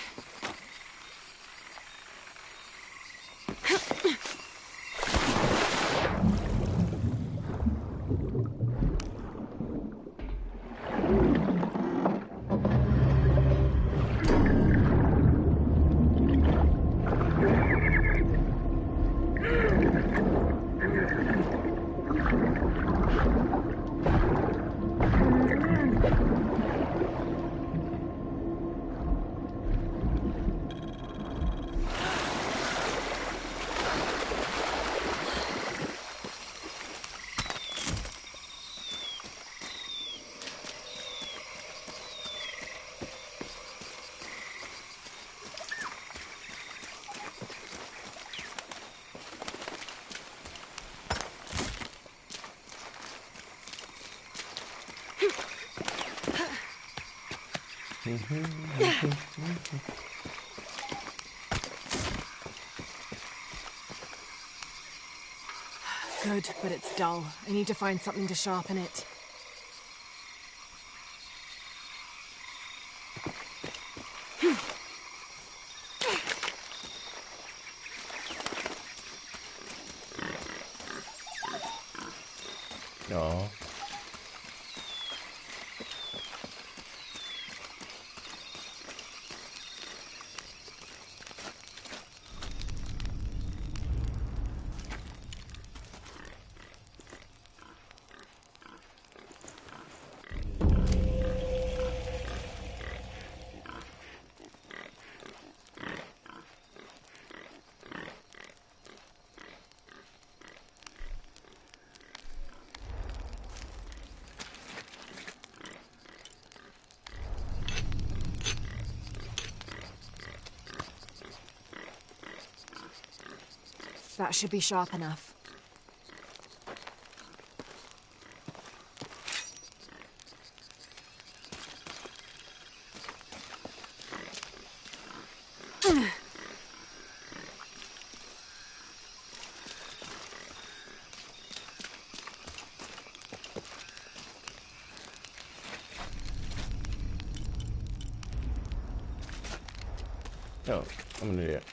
Good, but it's dull. I need to find something to sharpen it. No. That should be sharp enough. No, I'm an idiot.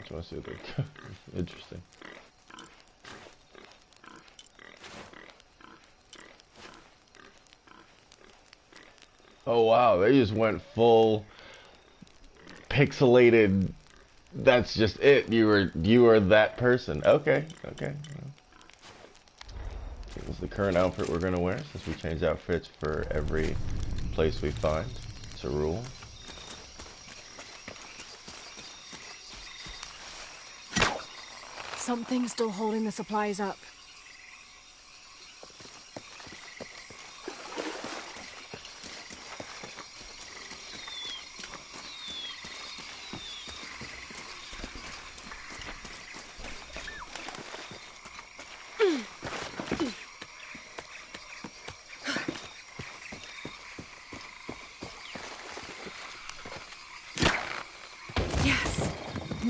I want to see what they're interesting. Oh wow, they just went full pixelated. That's just it. You were that person. Okay, okay. This is the current outfit we're gonna wear since we change outfits for every place we find. It's a rule. Something's still holding the supplies up.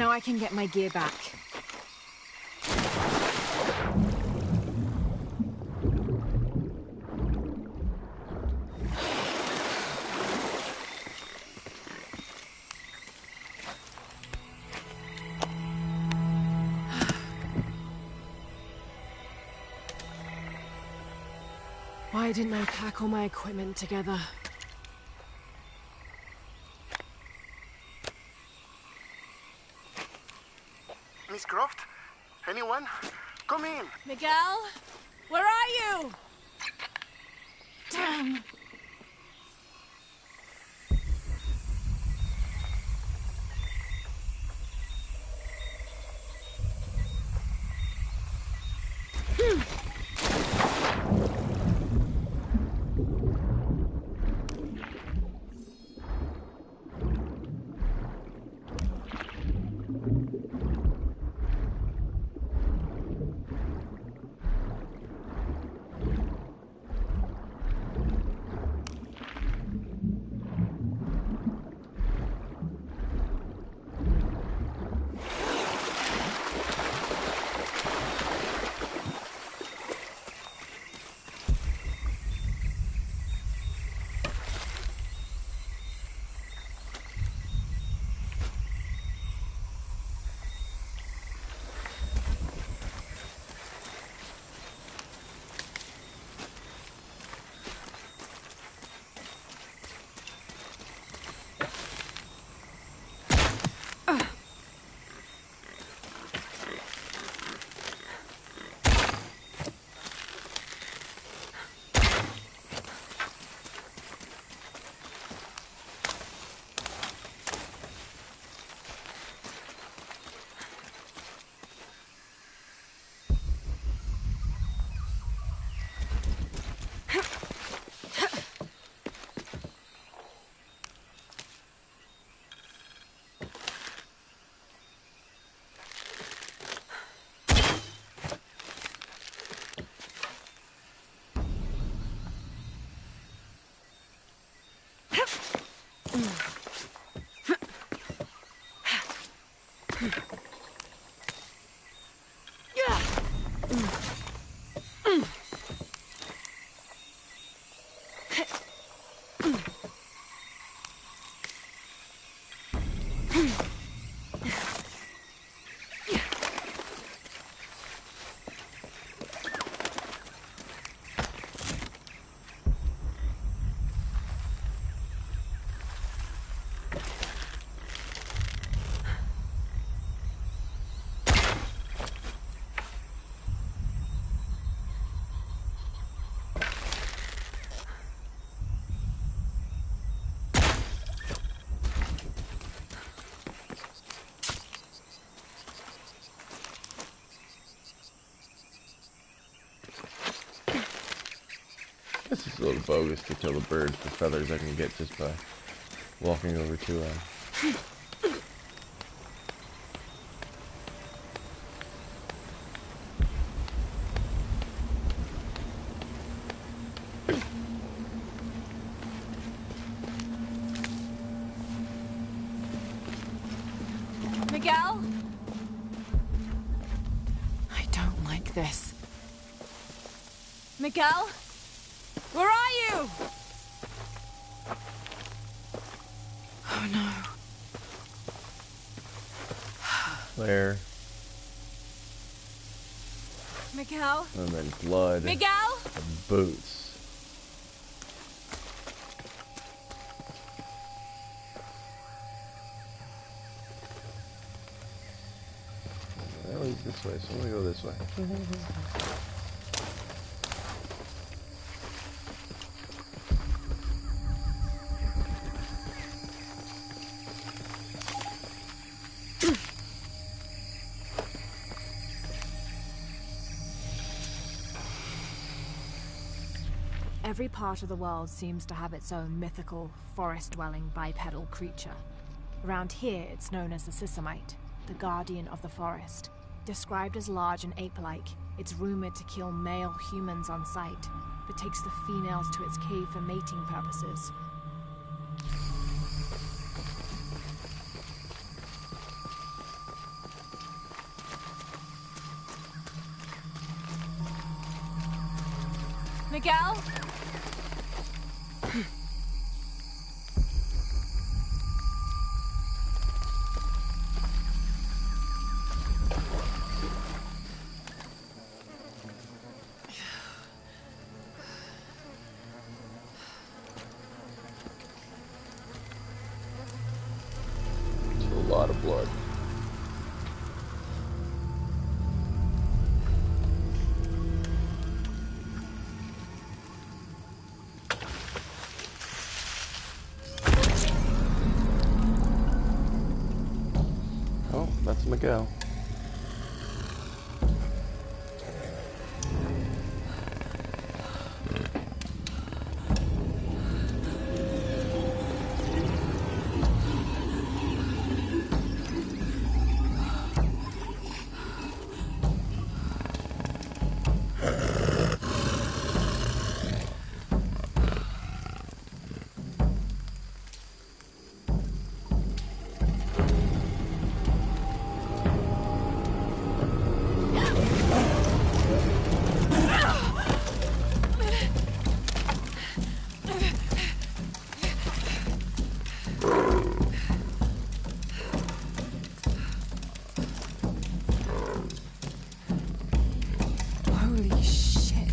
Now I can get my gear back. Why didn't I pack all my equipment together? Miss Croft? Anyone? Come in. Miguel? Where are you? Damn. This is a little bogus to kill the birds for feathers I can get just by walking over to them. Miguel? I don't like this. Miguel? Where are you? Oh no. There. Miguel? And then blood. Miguel? And boots. Well, he's this way, so I'm gonna go this way. Every part of the world seems to have its own mythical, forest-dwelling bipedal creature. Around here, it's known as the Sisamite, the guardian of the forest. Described as large and ape-like, it's rumored to kill male humans on sight, but takes the females to its cave for mating purposes. Miguel? It's a lot of blood. Oh, that's Miguel. Holy shit.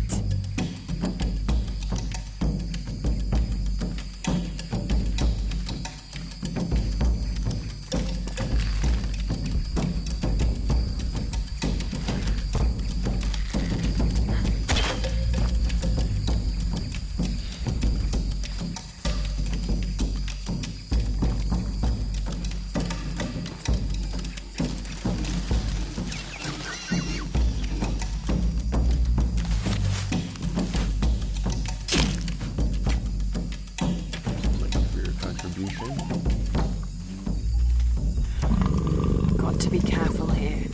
Thank you for your contribution. Got to be careful here.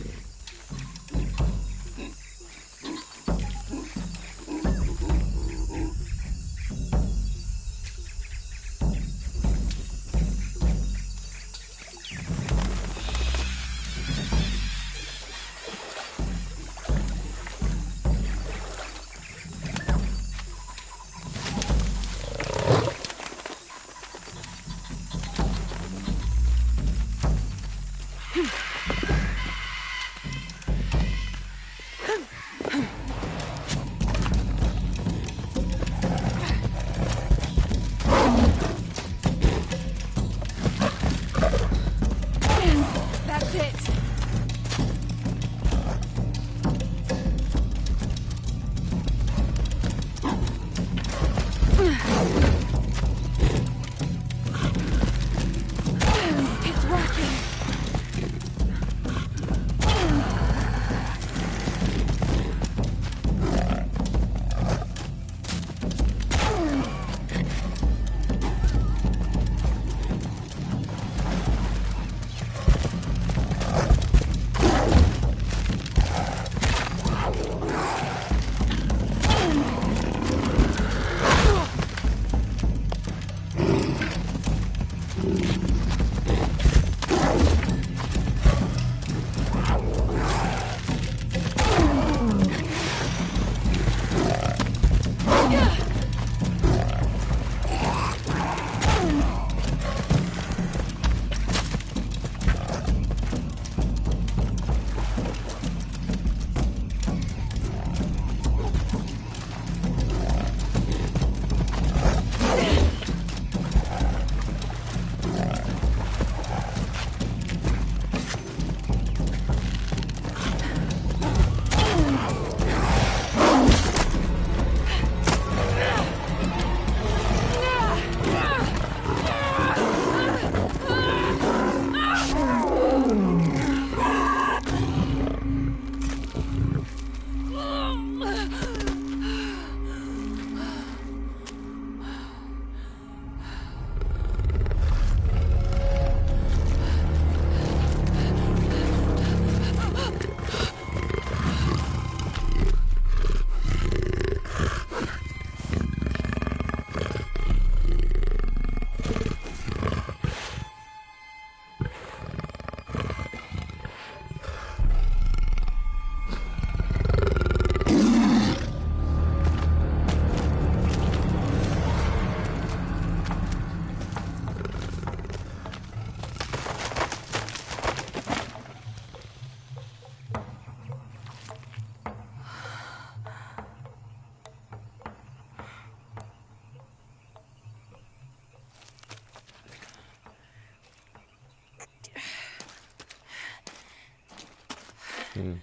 There's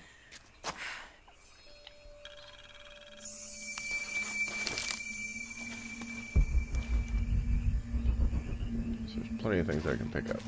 plenty of things I can pick up.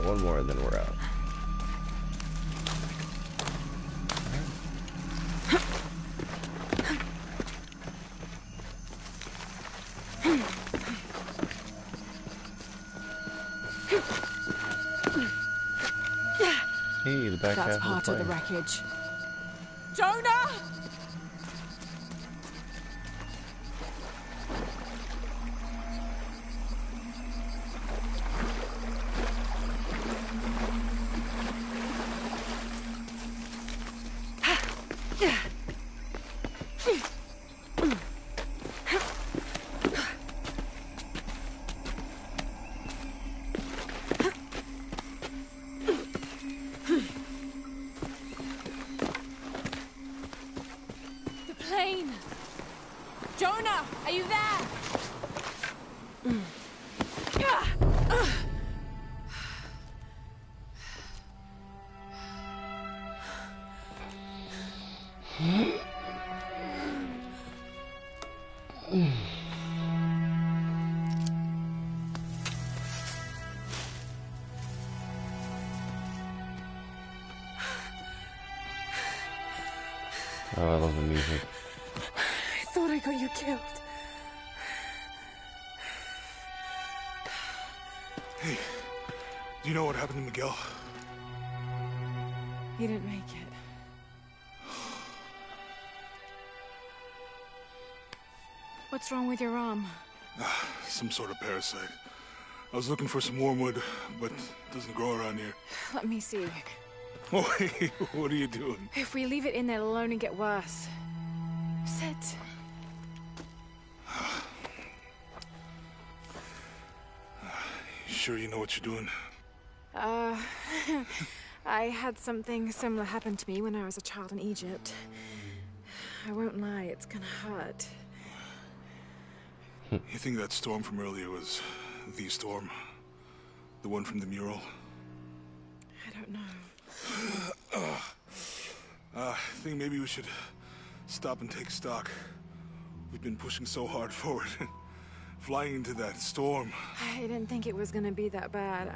One more, and then we're out. Hey, the back That's half part of of the the plane. wreckage. Jonah! Jonah, are you there? Oh, I love the music. I thought I got you killed. Hey, do you know what happened to Miguel? He didn't make it. What's wrong with your arm? Some sort of parasite. I was looking for some wormwood, but it doesn't grow around here. Let me see. Oh, hey, what are you doing? If we leave it in there, it'll only get worse. Sit. Sure you know what you're doing? I had something similar happen to me when I was a child in Egypt. I won't lie, it's gonna hurt. You think that storm from earlier was the storm? The one from the mural? I don't know. I think maybe we should stop and take stock. We've been pushing so hard forward. Flying into that storm. I didn't think it was gonna be that bad.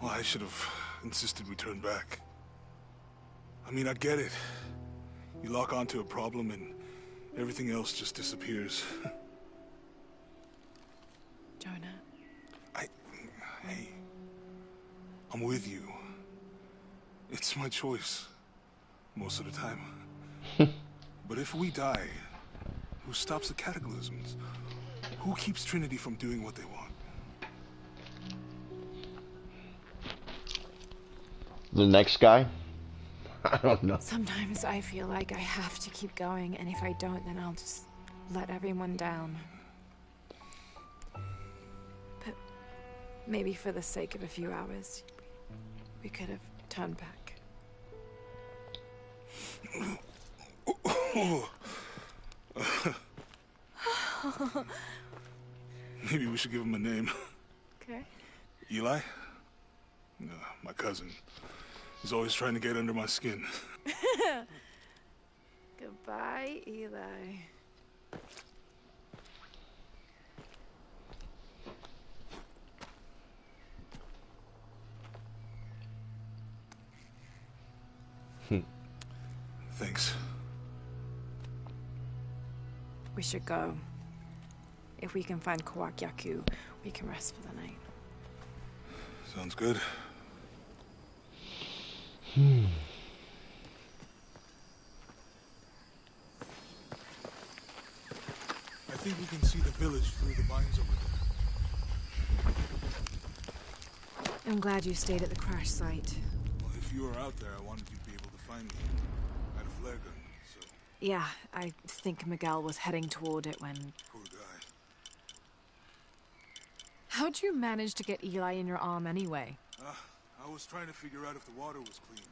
Well, I should have insisted we turn back. I mean, I get it. You lock onto a problem and everything else just disappears. Jonah. Hey. I'm with you. It's my choice. Most of the time. But if we die, who stops the cataclysms? Who keeps Trinity from doing what they want? The next guy? I don't know. Sometimes I feel like I have to keep going, and if I don't, then I'll just let everyone down. But Maybe for the sake of a few hours, we could have turned back. Maybe we should give him a name. Okay. Eli? No, my cousin. He's always trying to get under my skin. Goodbye, Eli. Thanks. We should go. If we can find Kawakyaku, we can rest for the night. Sounds good. I think we can see the village through the vines over there. I'm glad you stayed at the crash site. Well, if you were out there, I wanted you to be able to find me. I had a flare gun, so... Yeah, I think Miguel was heading toward it when... Poor guy. How'd you manage to get Eli in your arm anyway? I was trying to figure out if the water was clean.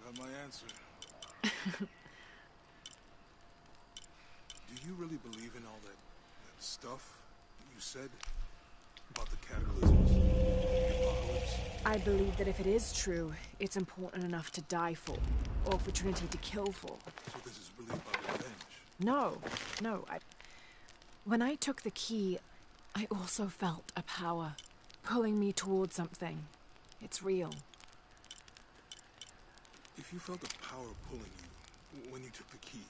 Got my answer. Do you really believe in all that stuff that you said about the cataclysms, the apocalypse? I believe that if it is true, it's important enough to die for, or for Trinity to kill for. So this is really about revenge? No. When I took the key, I also felt a power pulling me towards something. It's real. If you felt a power pulling you when you took the key,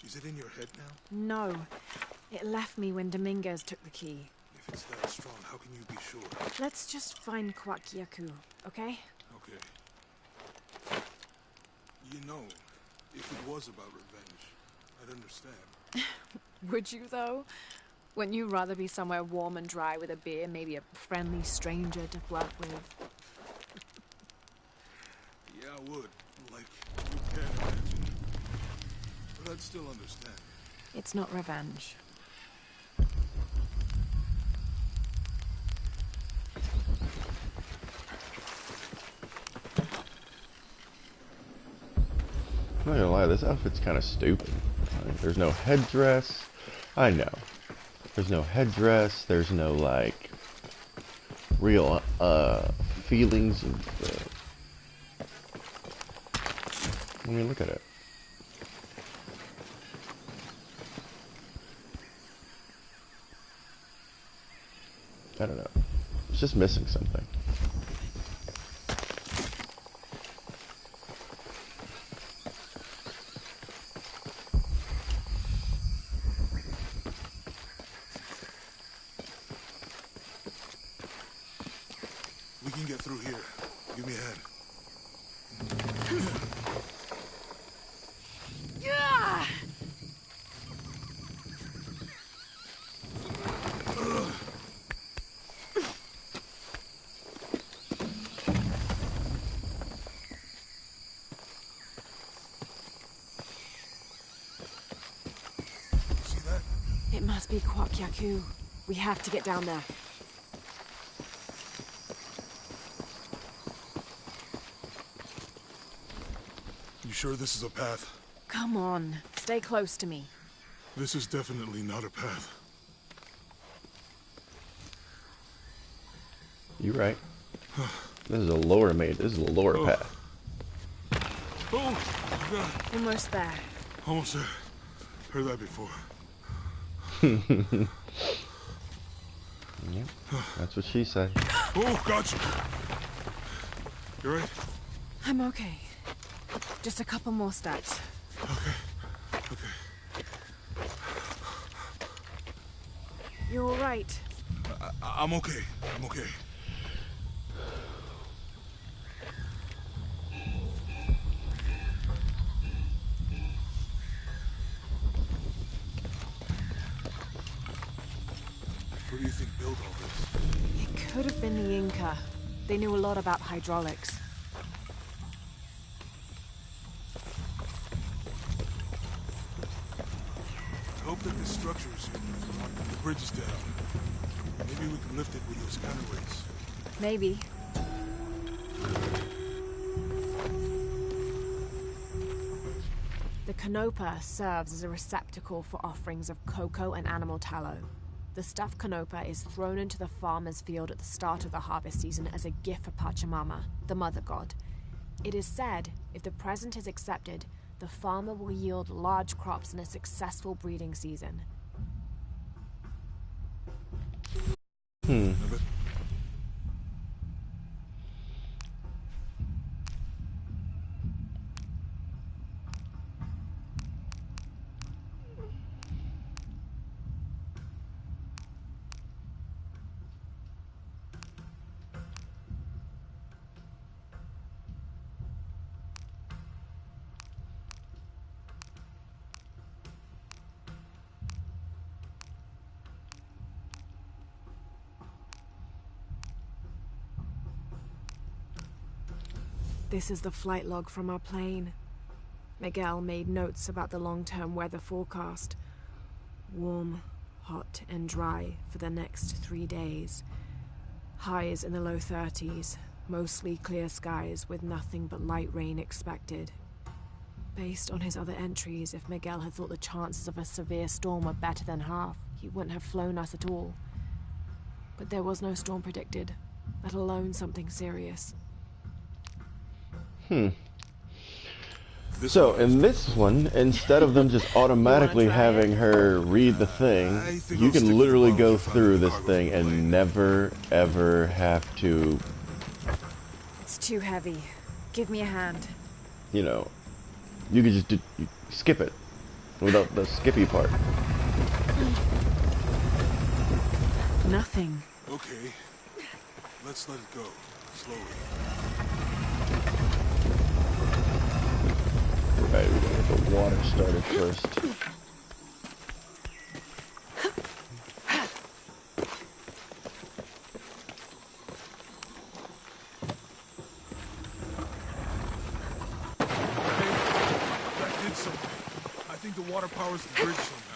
is it in your head now? No. It left me when Dominguez took the key. If it's that strong, how can you be sure? Let's just find Kawakyaku, okay? Okay. You know, if it was about revenge, I'd understand. Would you, though? Wouldn't you rather be somewhere warm and dry with a beer, maybe a friendly stranger to flirt with? Yeah, I would. Like, you can't imagine. But I'd still understand. It's not revenge. I'm not gonna lie, this outfit's kind of stupid. There's no headdress. I know. There's no headdress. There's no, like, real, feelings of, I mean, look at it. I don't know. It's just missing something. We can get through here. Give me a hand. Yeah! See that? It must be Kawakyaku. We have to get down there. You sure this is a path? Come on, stay close to me. This is definitely not a path. You're right. This is a lower This is a lower path. Oh, God. Almost there. Almost there. Heard that before. Yep, that's what she said. Oh, gotcha. You right? I'm okay. Just a couple more steps. Okay. You're all right. I'm okay. I'm okay. Who do you think built all this? It could have been the Inca. They knew a lot about hydraulics. I hope that this structure is here. The bridge is down. Maybe we can lift it with those counterweights. Maybe. The canopa serves as a receptacle for offerings of cocoa and animal tallow. The stuffed canopa is thrown into the farmer's field at the start of the harvest season as a gift for Pachamama, the mother god. It is said, if the present is accepted, the farmer will yield large crops in a successful breeding season. This is the flight log from our plane. Miguel made notes about the long-term weather forecast. Warm, hot, and dry for the next 3 days. Highs in the low 30s, mostly clear skies with nothing but light rain expected. Based on his other entries, if Miguel had thought the chances of a severe storm were better than half, he wouldn't have flown us at all. But there was no storm predicted, let alone something serious. So, in this one, instead of them just automatically having her read the thing, you can literally go through this thing and never, ever have to... It's too heavy. Give me a hand. You know, you could just skip it without the skippy part. Nothing. Okay. Let's let it go. Slowly. Right, we're gonna get the water started first. That did something. I think the water powers the bridge somehow.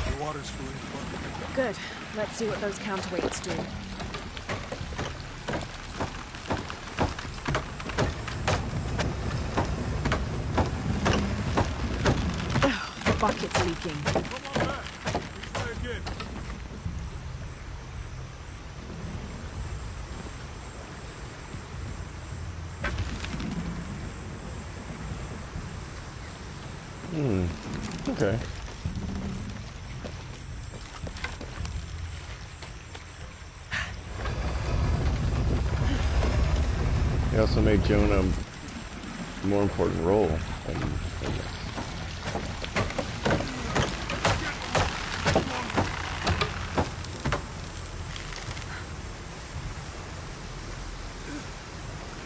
The water's filling the bucket. Good. Let's see what those counterweights do. The bucket's leaking. Come on back. Let's try again. Okay. He also made Jonah a more important role than this.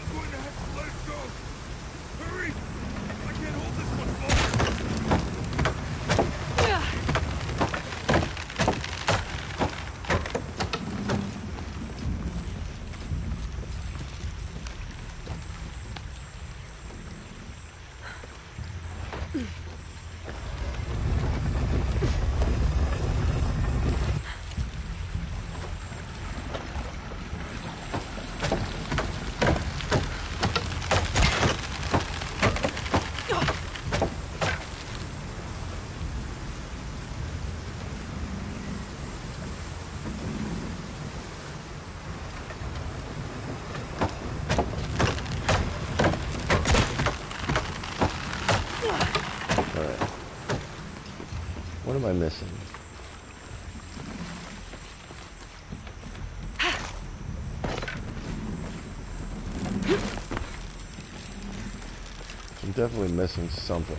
I'm going to have to let it go. Hurry! I can't hold this much longer. What am I missing? I'm definitely missing something.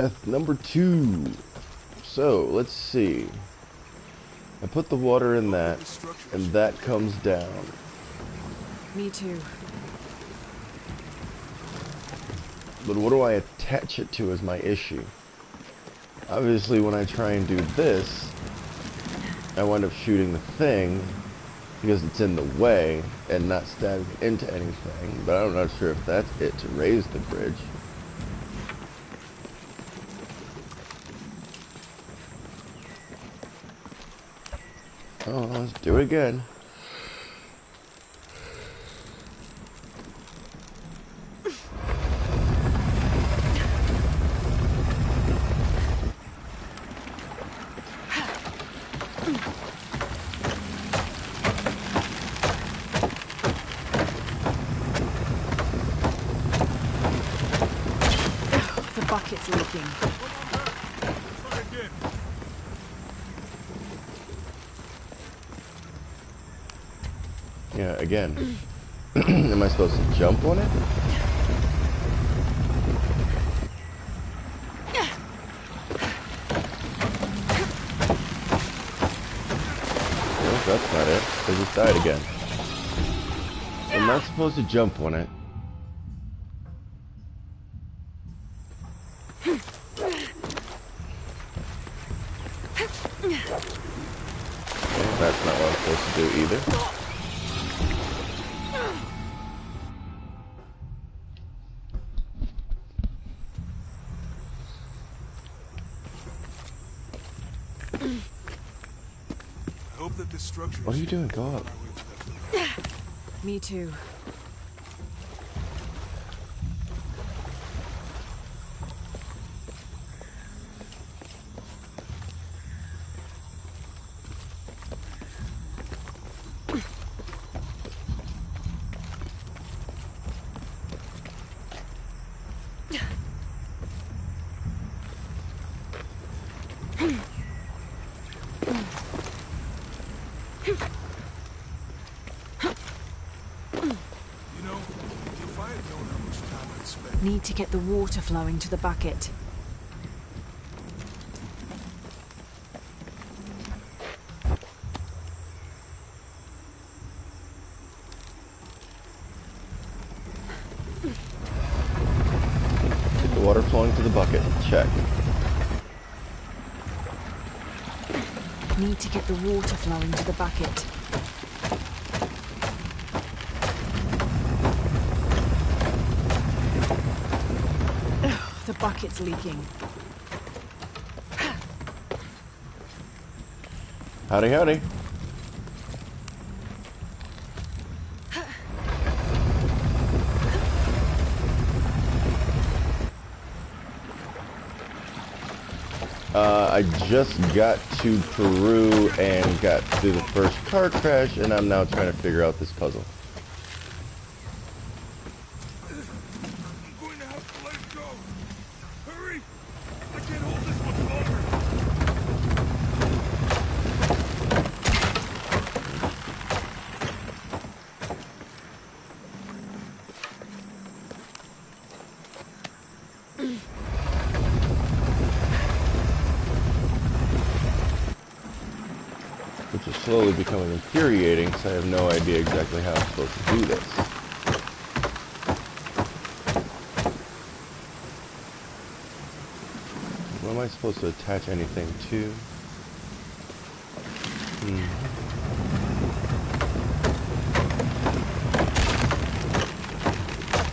Death number 2. So, let's see. I put the water in that, and that comes down. Me too. But what do I attach it to is my issue. Obviously, when I try and do this, I wind up shooting the thing because it's in the way and not stabbing into anything. But I'm not sure if that's it to raise the bridge. Oh, let's do it again. The bucket's leaking. Try again. Yeah, again. Am I supposed to jump on it? No, that's not it. I just died again. I'm not supposed to jump on it. Okay, that's not what I'm supposed to do either. I hope that this structure. What are you doing? Go up. Me too. You know, if I had known how much time I'd spent. Need to get the water flowing to the bucket. Get the water flowing to the bucket. Check. Need to get the water flowing to the bucket. The bucket's leaking. Howdy, howdy. I just got to Peru and got through the first car crash, and I'm now trying to figure out this puzzle. I'm going to have to let it go. Hurry! I can't hold this much longer. Which is slowly becoming infuriating, so I have no idea exactly how I'm supposed to do this. What am I supposed to attach anything to?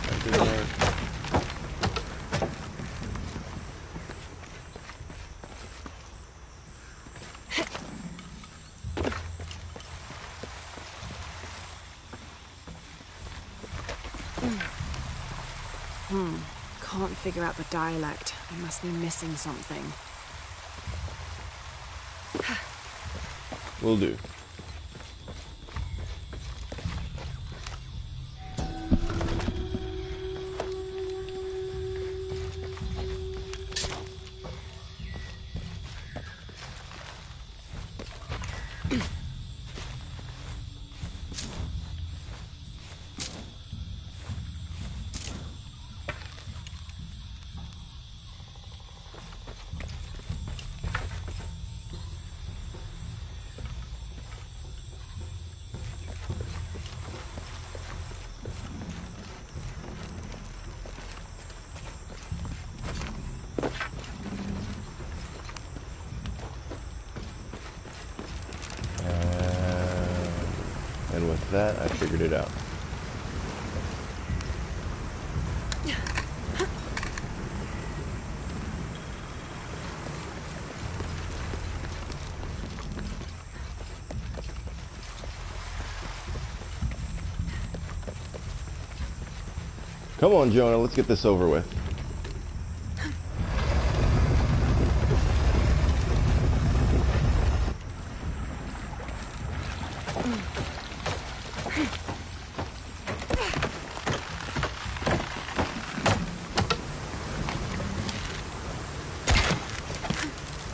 That didn't work. Can't figure out the dialect. I must be missing something. Will do. And with that, I figured it out. Come on, Jonah, let's get this over with.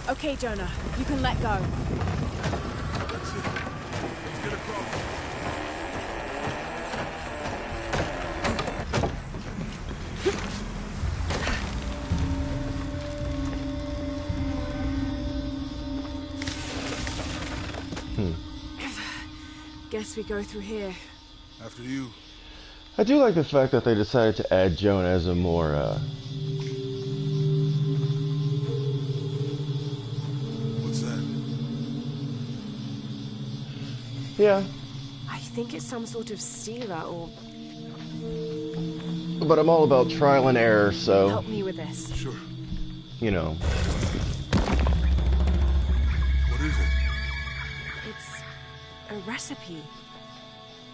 Okay, Jonah, you can let go. That's it. Let's get across. Guess we go through here. After you. I do like the fact that they decided to add Jonah as a more, What's that? yeah. I think it's some sort of stealer or... But I'm all about trial and error, so... Help me with this. Sure. You know. What is it? It's a recipe.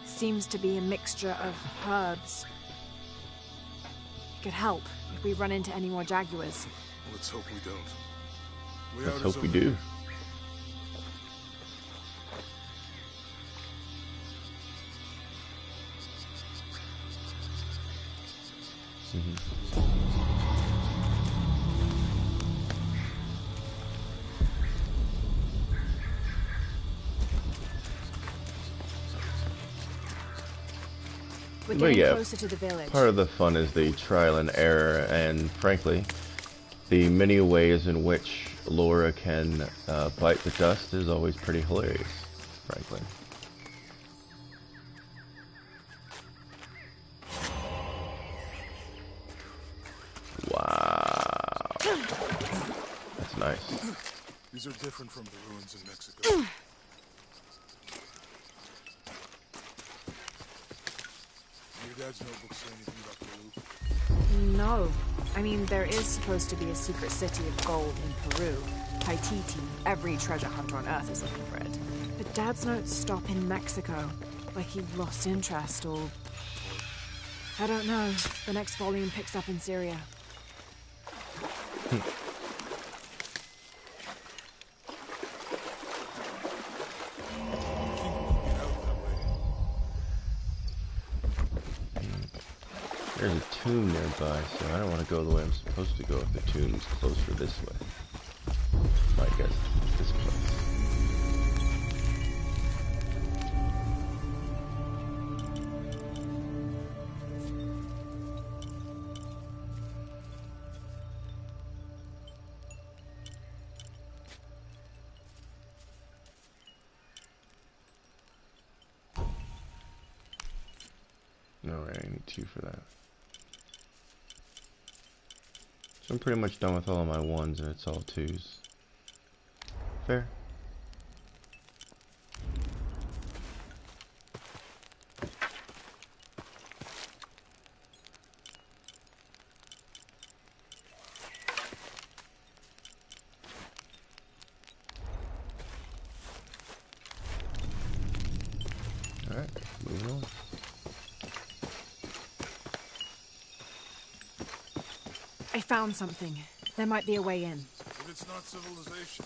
Seems to be a mixture of herbs. It could help if we run into any more jaguars. Let's hope we don't. Let's hope we do. We're But getting yeah, closer to the village. part of the fun is the trial and error, and frankly, the many ways in which Laura can bite the dust is always pretty hilarious, frankly. Wow. That's nice. These are different from the ruins in Mexico. Your dad's notebook say anything about Peru? No. I mean, there is supposed to be a secret city of gold in Peru. Paititi. Every treasure hunter on Earth is looking for it. But Dad's notes stop in Mexico. Like he lost interest or... I don't know. The next volume picks up in Syria. There's a tomb nearby, so I don't want to go the way I'm supposed to go if the tomb's closer this way. I guess this place. Alright, I need 2 for that. So I'm pretty much done with all of my 1s and it's all 2s. Fair. Alright, moving on. I found something. There might be a way in. If it's not civilization,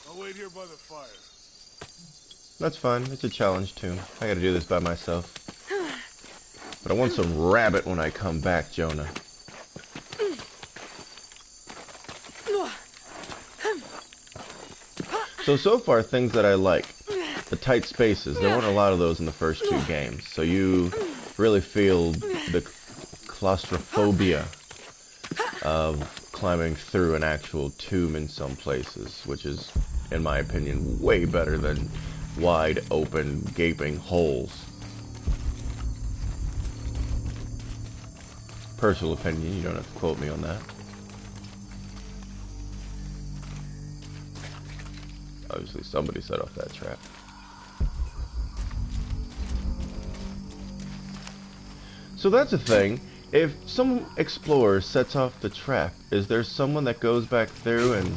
I'll wait here by the fire. That's fine. It's a challenge too. I gotta do this by myself. But I want some rabbit when I come back, Jonah. So far, things that I like. The tight spaces. There weren't a lot of those in the first 2 games. So you really feel the claustrophobia of climbing through an actual tomb in some places, which is, in my opinion, way better than wide open, gaping holes. Personal opinion, you don't have to quote me on that. Obviously, somebody set off that trap. So that's a thing. If some explorer sets off the trap, is there someone that goes back through and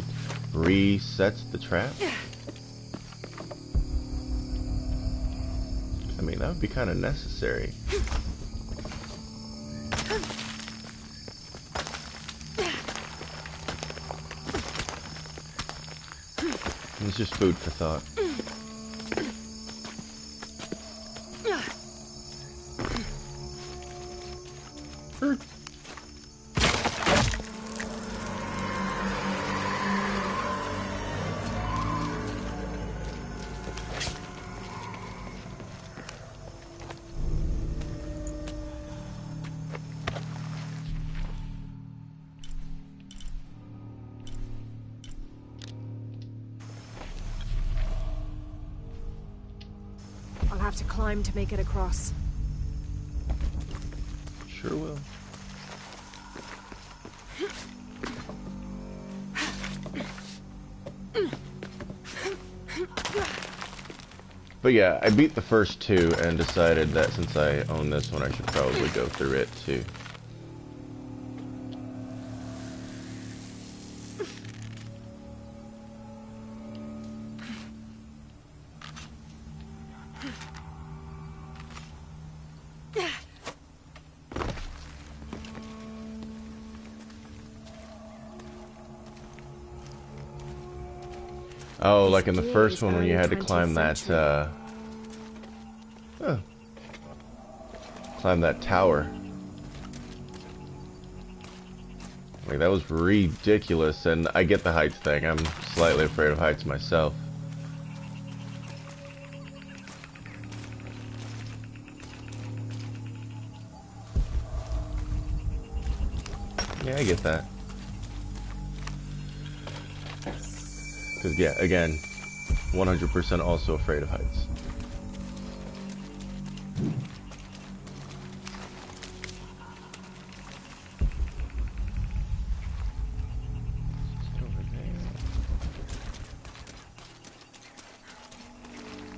resets the trap? I mean, that would be kind of necessary. It's just food for thought. I'll have to climb to make it across. Sure will. But yeah, I beat the first two and decided that since I own this one, I should probably go through it too. Oh, like in the first one when you had to climb that, climb that tower. Like, that was ridiculous, and I get the heights thing. I'm slightly afraid of heights myself. Yeah, I get that. Because, yeah, again, 100% also afraid of heights.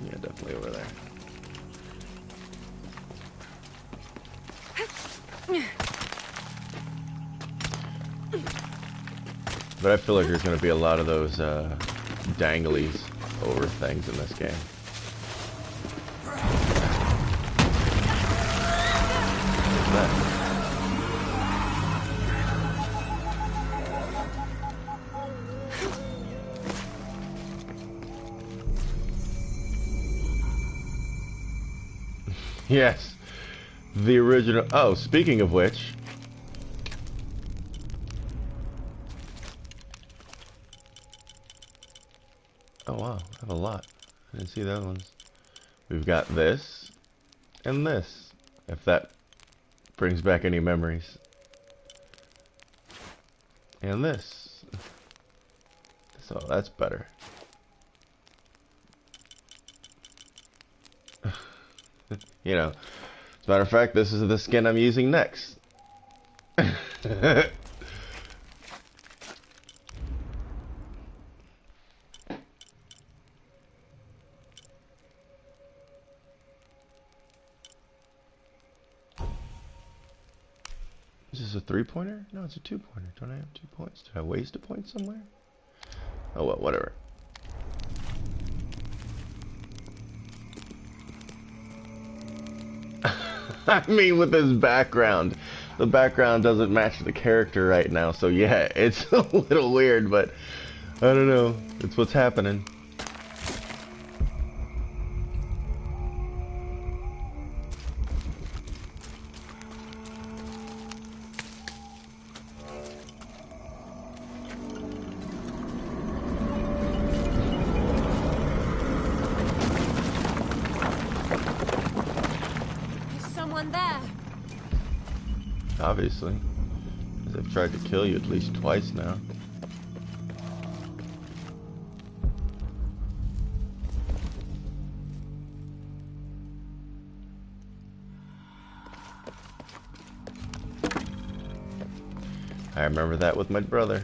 Yeah, definitely over there. But I feel like there's going to be a lot of those danglies over things in this game. What's that? Yes, the original. Oh, speaking of which. Oh wow, I have a lot. I didn't see the other ones. We've got this and this, if that brings back any memories. And this. So that's better. You know, as a matter of fact, this is the skin I'm using next. Is this a 3-pointer? No, it's a 2-pointer. Don't I have 2 points? Did I waste a point somewhere? Oh well, whatever. I mean, with this background, the background doesn't match the character right now, so yeah, it's a little weird, but I don't know. It's what's happening. Obviously, because I've tried to kill you at least twice now. I remember that with my brother.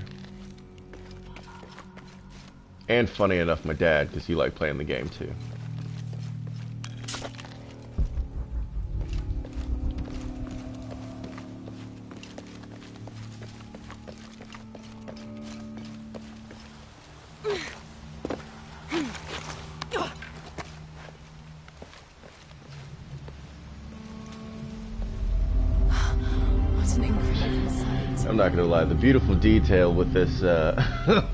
And funny enough, my dad, because he liked playing the game too. I'm not gonna lie, the beautiful detail with this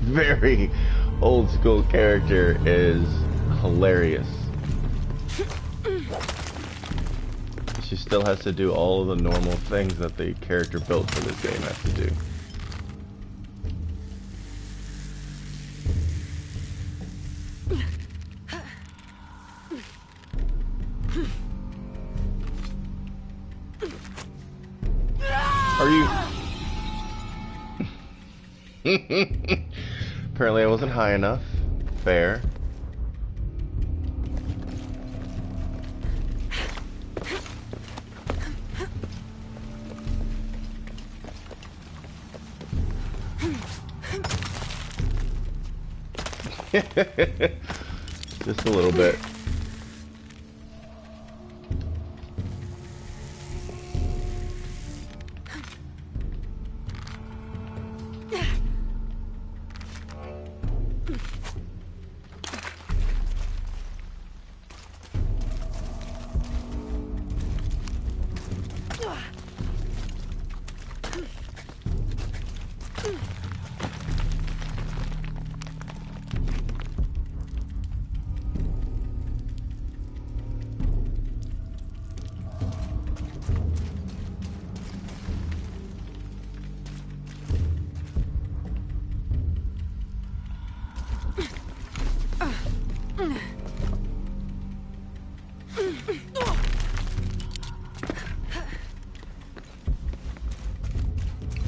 very old school character is hilarious. She still has to do all of the normal things that the character built for this game has to do. Are you... Apparently I wasn't high enough. Fair. Just a little bit.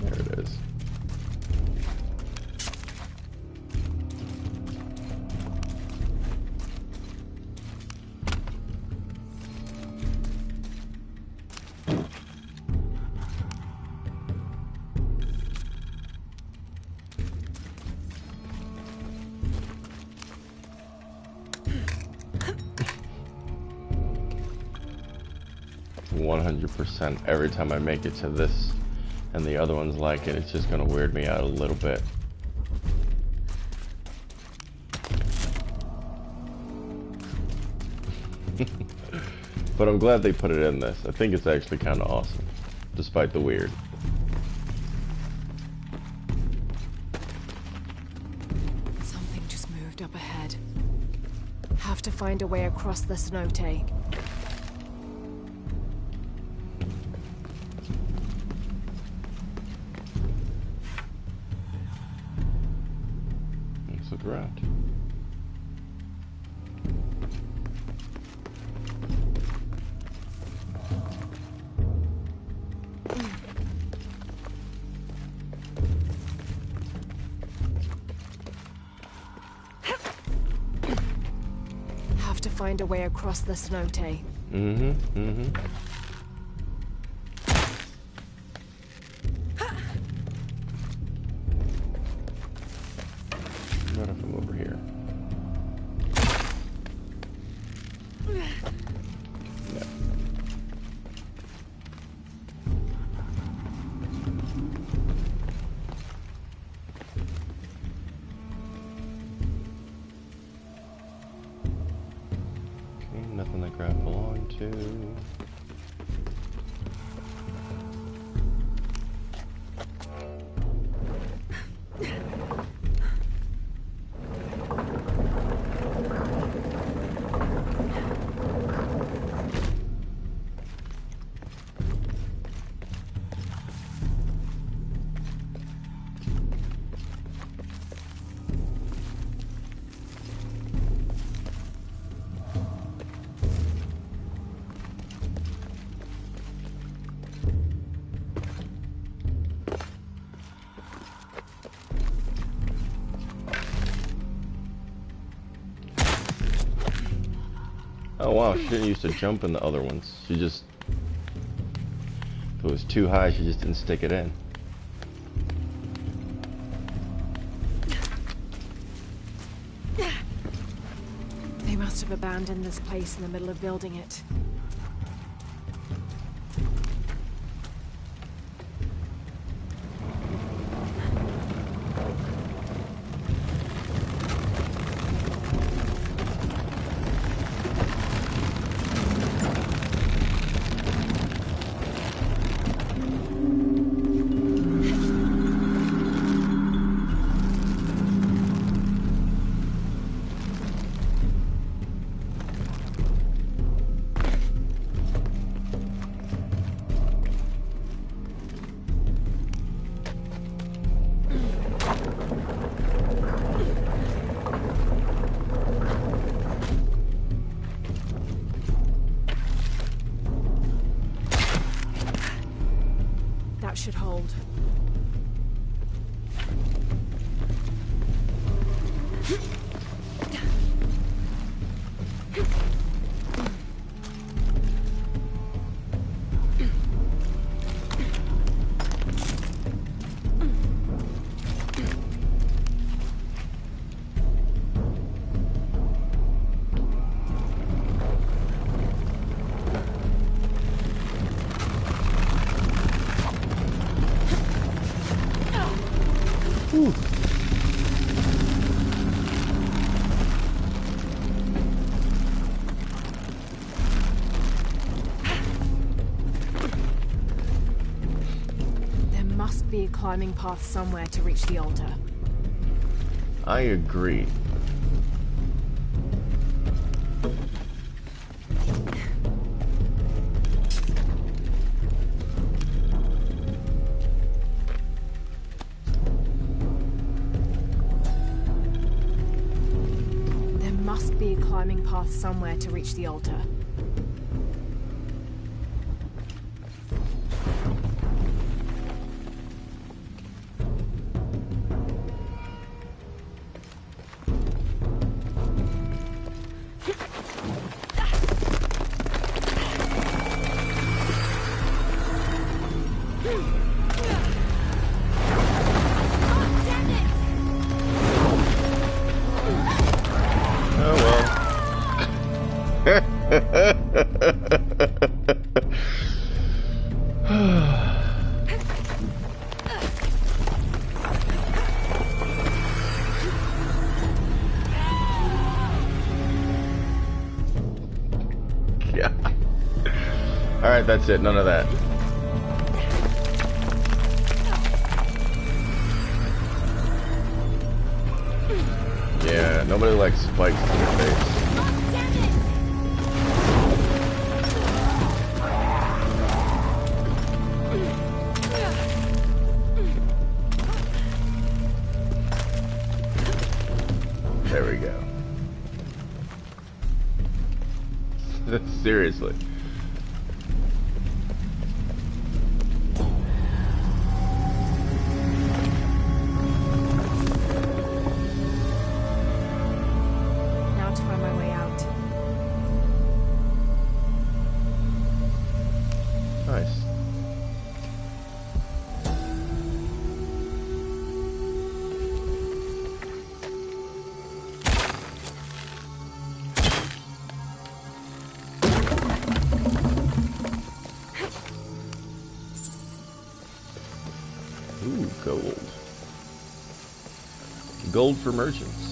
There it is. %. Every time I make it to this and the other ones like it, it's just gonna weird me out a little bit. But I'm glad they put it in this. I think it's actually kind of awesome, despite the weird. Something just moved up ahead. Have to find a way across the cenote. Let's look around. Have to find a way across the cenote. What if I'm over here? No. Okay, nothing to grapple onto. Oh wow, she didn't used to jump in the other ones. She just... If it was too high, she just didn't stick it in. They must have abandoned this place in the middle of building it. should hold. Climbing path somewhere to reach the altar. I agree. There must be a climbing path somewhere to reach the altar. Yeah. Alright, that's it. None of that. Yeah, nobody likes spikes in their face. There we go. Seriously. Now to find my way out. Nice. Ooh, gold. Gold for merchants.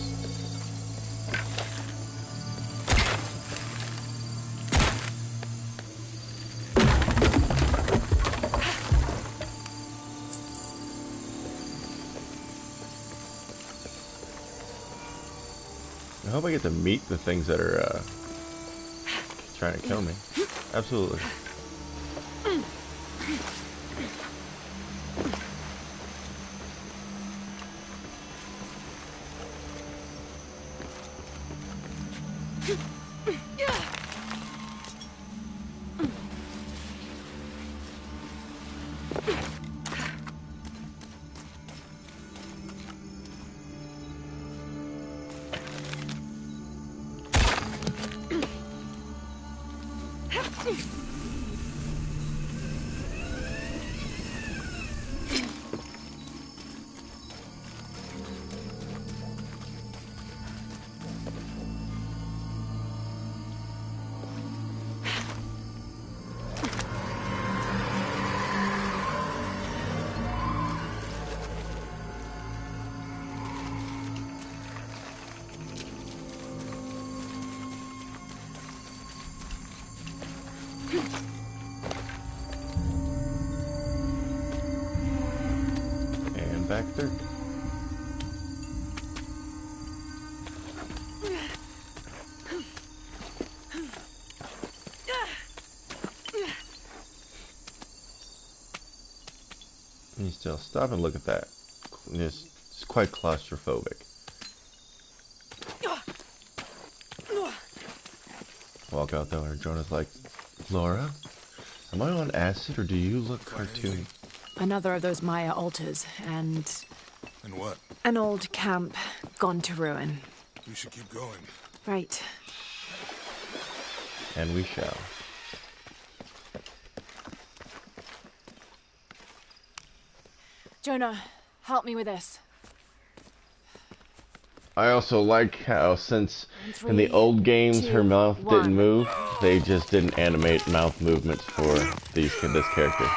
I hope I get to meet the things that are trying to kill me. Absolutely. And back there. You still stop and look at that. It's quite claustrophobic. Walk out there and Jonah's like, Laura, am I on acid or do you look cartoony? Another of those Maya altars, and And what? an old camp gone to ruin. We should keep going. Right. And we shall. Jonah, help me with this. I also like how, since in the 3, old games 2, her mouth 1. didn't move, they just didn't animate mouth movements for this character.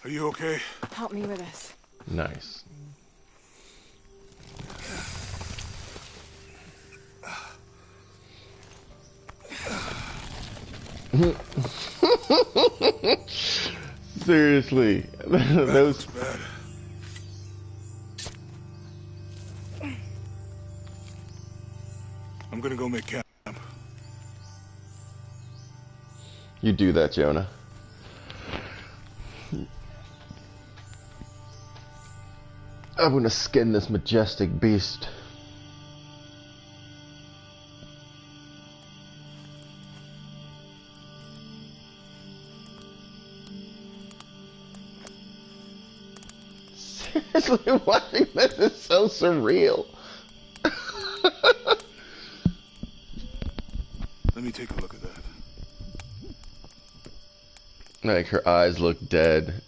Are you okay? Help me with this. Nice. Seriously, those. Bad. I'm gonna go make camp. You do that, Jonah. I'm gonna skin this majestic beast. Seriously, watching this is so surreal. Let me take a look at that. Like, her eyes look dead.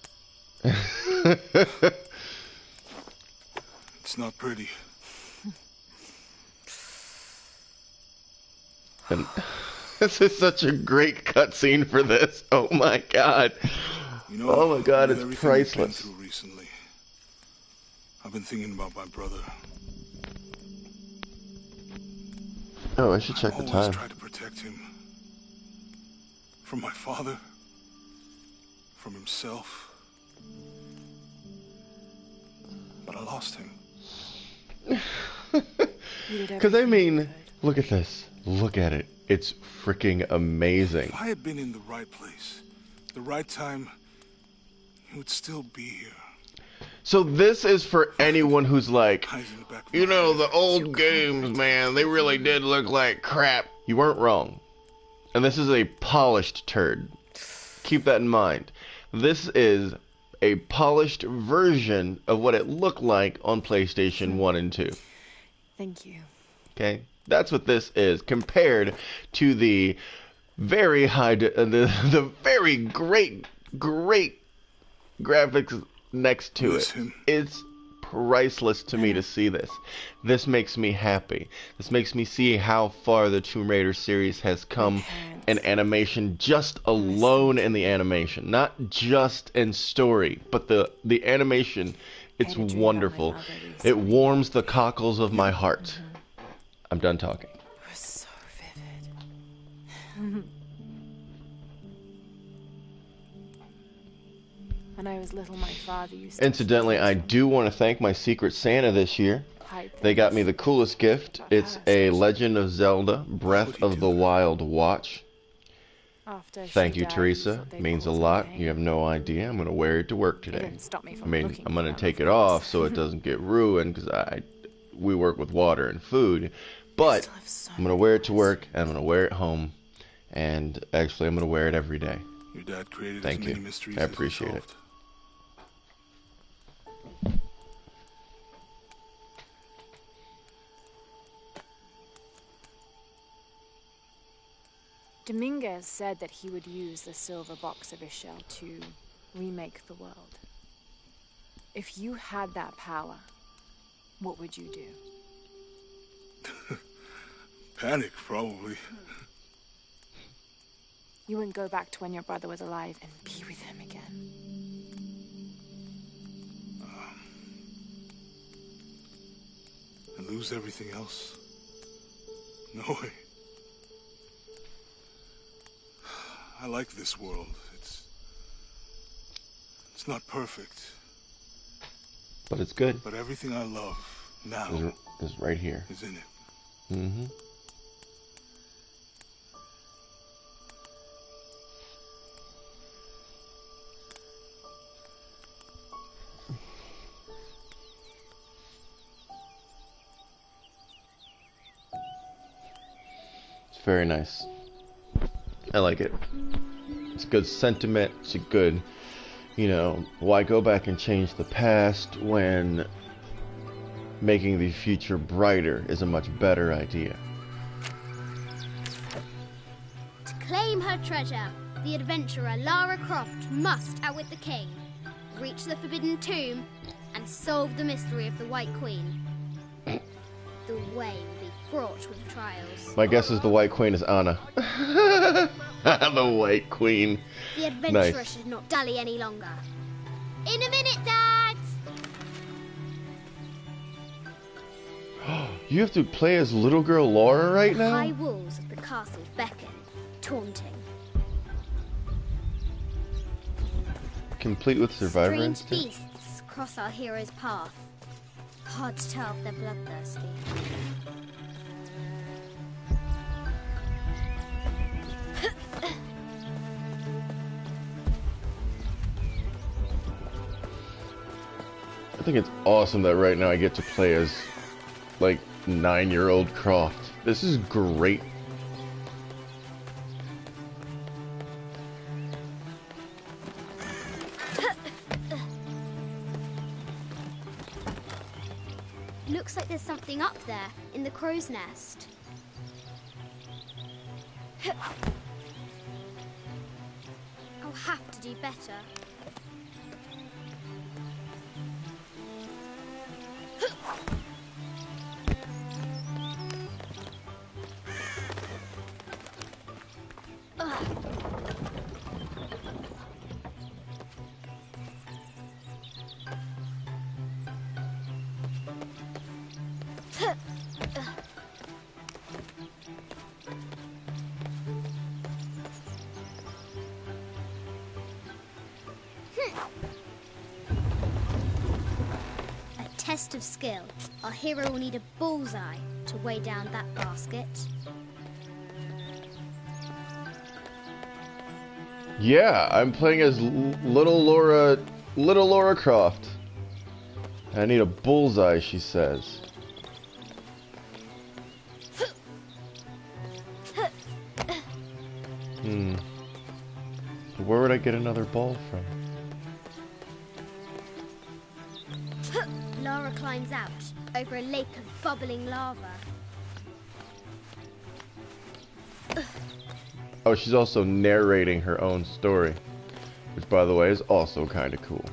It's not pretty. And this is such a great cutscene for this. Oh my god. You know, oh my god, with it's everything we've been priceless. through recently, I've been thinking about my brother. Oh, I should check the I time. always tried to protect him. From my father. From himself. But I lost him. Because, I mean, look at this. Look at it. It's freaking amazing. If I had been in the right place, the right time, he would still be here. So this is for anyone who's like, you know, the old games, man, they really did look like crap. You weren't wrong. And this is a polished turd. Keep that in mind. This is a polished version of what it looked like on PlayStation 1 and 2. Thank you. Okay? That's what this is compared to the very high, the very great graphics next to it. It's priceless to me to see this. This makes me happy. This makes me see how far the Tomb Raider series has come in animation, just alone in the animation, not just in story, but the animation. It's wonderful. It warms the cockles of my heart. I'm done talking. So vivid. When I was little, my father used to... Incidentally, I do want to thank my Secret Santa this year. They got me the coolest gift. It's a Legend of Zelda Breath of the Wild watch. Thank you, Teresa. Means a lot. You have no idea. I'm going to wear it to work today. I mean, I'm going to take it off so it doesn't get ruined because we work with water and food. But I'm going to wear it to work and I'm going to wear it home. And actually, I'm going to wear it every day. Your dad created Thank as you. many mysteries I as he appreciate it. solved. Dominguez said that he would use the silver box of his shell to remake the world. If you had that power, what would you do? Panic, probably. You wouldn't go back to when your brother was alive and be with him again. And lose everything else? No way. I like this world. It's not perfect. But it's good. But everything I love now is right here. Is in it. Mm-hmm. It's very nice. I like it. It's a good sentiment. It's a good, you know, why go back and change the past when making the future brighter is a much better idea. To claim her treasure, the adventurer Lara Croft must outwit the king, reach the Forbidden Tomb, and solve the mystery of the White Queen. The way will be fraught with trials. My guess is the White Queen is Anna. The White Queen. The adventurer Nice. should not dally any longer. In a minute, Dad! You have to play as little girl Laura right The now? high walls of the castle beckon, taunting. Complete with Survivor Strange Instinct? beasts cross our hero's path. Hard to tell if they're bloodthirsty. I think it's awesome that right now I get to play as, like, 9-year-old Croft. This is great. Looks like there's something up there, in the crow's nest. I'll have to do better. A test of skill. Our hero will need a bullseye to weigh down that basket. Yeah, I'm playing as little Laura Croft. I need a bullseye, she says. Where would I get another ball from? Lara climbs out over a lake of bubbling lava. Oh, she's also narrating her own story, which, by the way, is also kind of cool.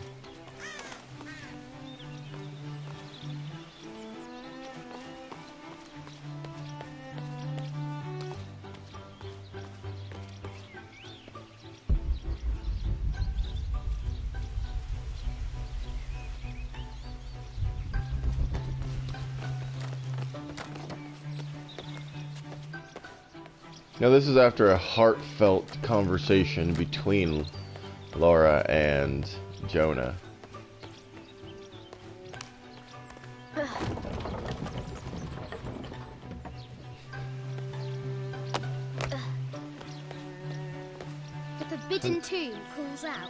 Now, this is after a heartfelt conversation between Laura and Jonah. The Forbidden Tomb calls out.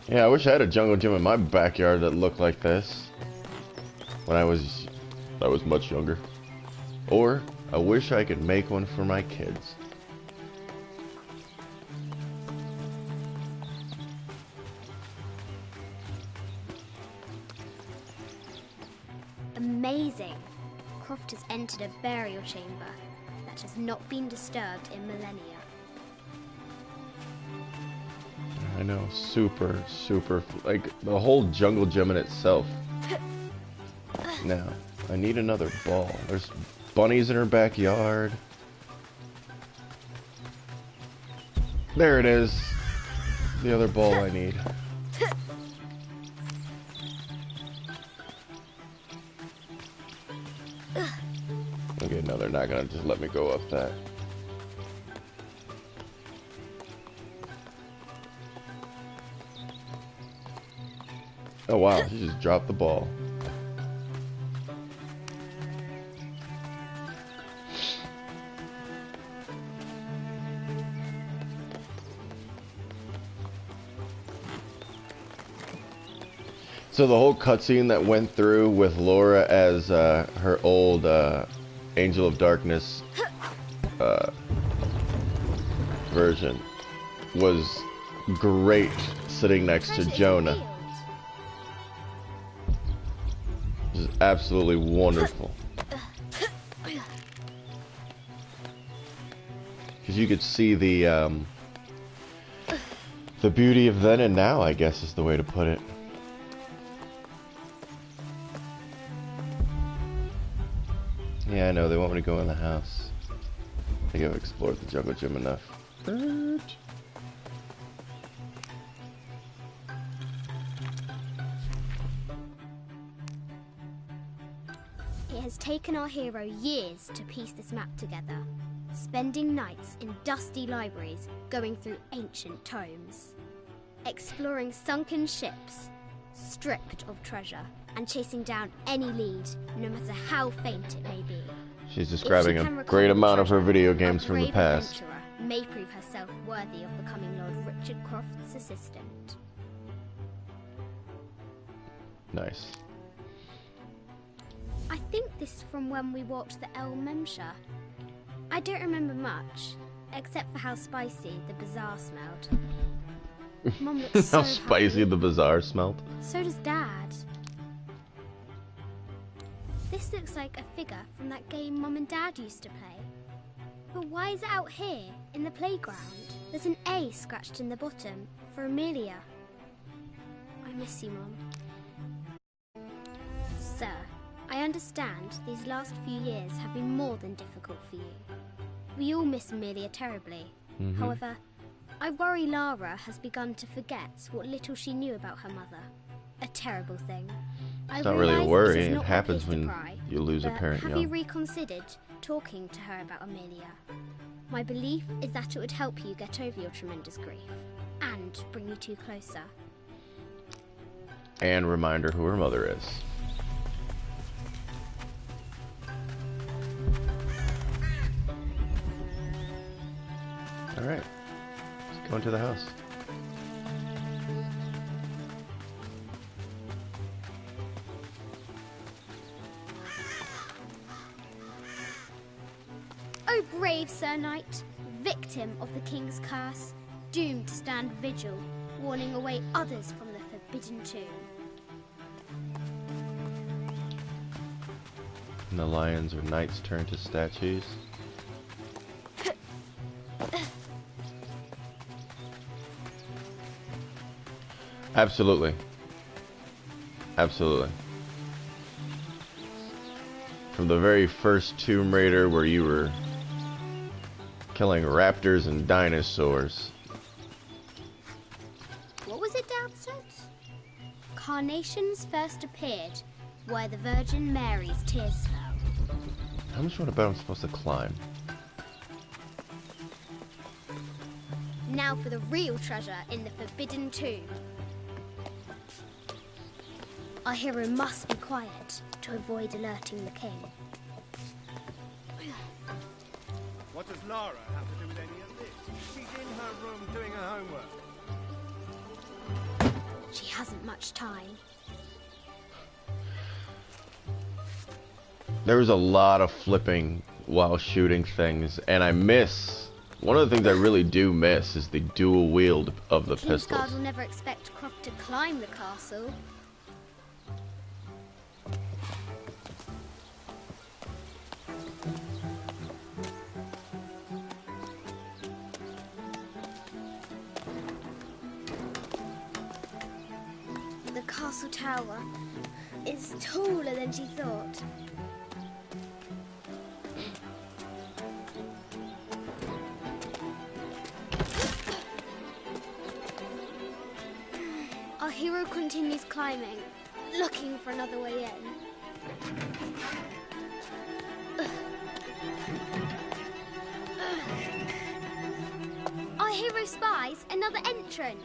Yeah, I wish I had a jungle gym in my backyard that looked like this when I was much younger. Or I wish I could make one for my kids. Amazing. Croft has entered a burial chamber that has not been disturbed in millennia. I know, super, like the whole jungle gym in itself. Now, I need another ball. There's bunnies in her backyard. There it is. The other ball I need. Okay, no, they're not gonna just let me go up that. Oh wow, she just dropped the ball. So the whole cutscene that went through with Laura as her old Angel of Darkness version was great, sitting next to Jonah. It was absolutely wonderful. Because you could see the beauty of then and now, I guess is the way to put it. Yeah, I know, they want me to go in the house. I think I've explored the jungle gym enough. It has taken our hero years to piece this map together, spending nights in dusty libraries going through ancient tomes, exploring sunken ships, stripped of treasure, and chasing down any lead, no matter how faint it may be. She's describing a great amount of her video games from the past. May prove herself worthy of becoming Lord Richard Croft's assistant. Nice. I think this is from when we walked the El Memsha. I don't remember much, except for how spicy the bazaar smelled. Mum looks so how spicy happy. the bazaar smelled. So does Dad. This looks like a figure from that game Mum and Dad used to play. But why is it out here, in the playground? There's an A scratched in the bottom, for Amelia. I miss you, Mum. Sir, I understand these last few years have been more than difficult for you. We all miss Amelia terribly. However, I worry Lara has begun to forget what little she knew about her mother. A terrible thing. It's not really a worry, it happens when you lose a parent young. Have you reconsidered talking to her about Amelia? My belief is that it would help you get over your tremendous grief, and bring you two closer. And remind her who her mother is. Alright, let's go into the house. O brave Sir Knight, victim of the King's curse, doomed to stand vigil, warning away others from the Forbidden Tomb. And the lions or knights turn to statues. Absolutely. Absolutely. From the very first Tomb Raider where you were killing raptors and dinosaurs. What was it Dad said? Carnations first appeared where the Virgin Mary's tears fell. How much want to bet I'm supposed to climb? Now for the real treasure in the Forbidden Tomb. Our hero must be quiet to avoid alerting the king. What does Lara have to do with any of this? She's in her room doing her homework. She hasn't much time. There was a lot of flipping while shooting things, and I miss. One of the things I really do miss is the dual wield of the pistols. Kingsguard will never expect Croft to climb the castle. The castle tower is taller than she thought. Our hero continues climbing, looking for another way in. Our hero spies another entrance.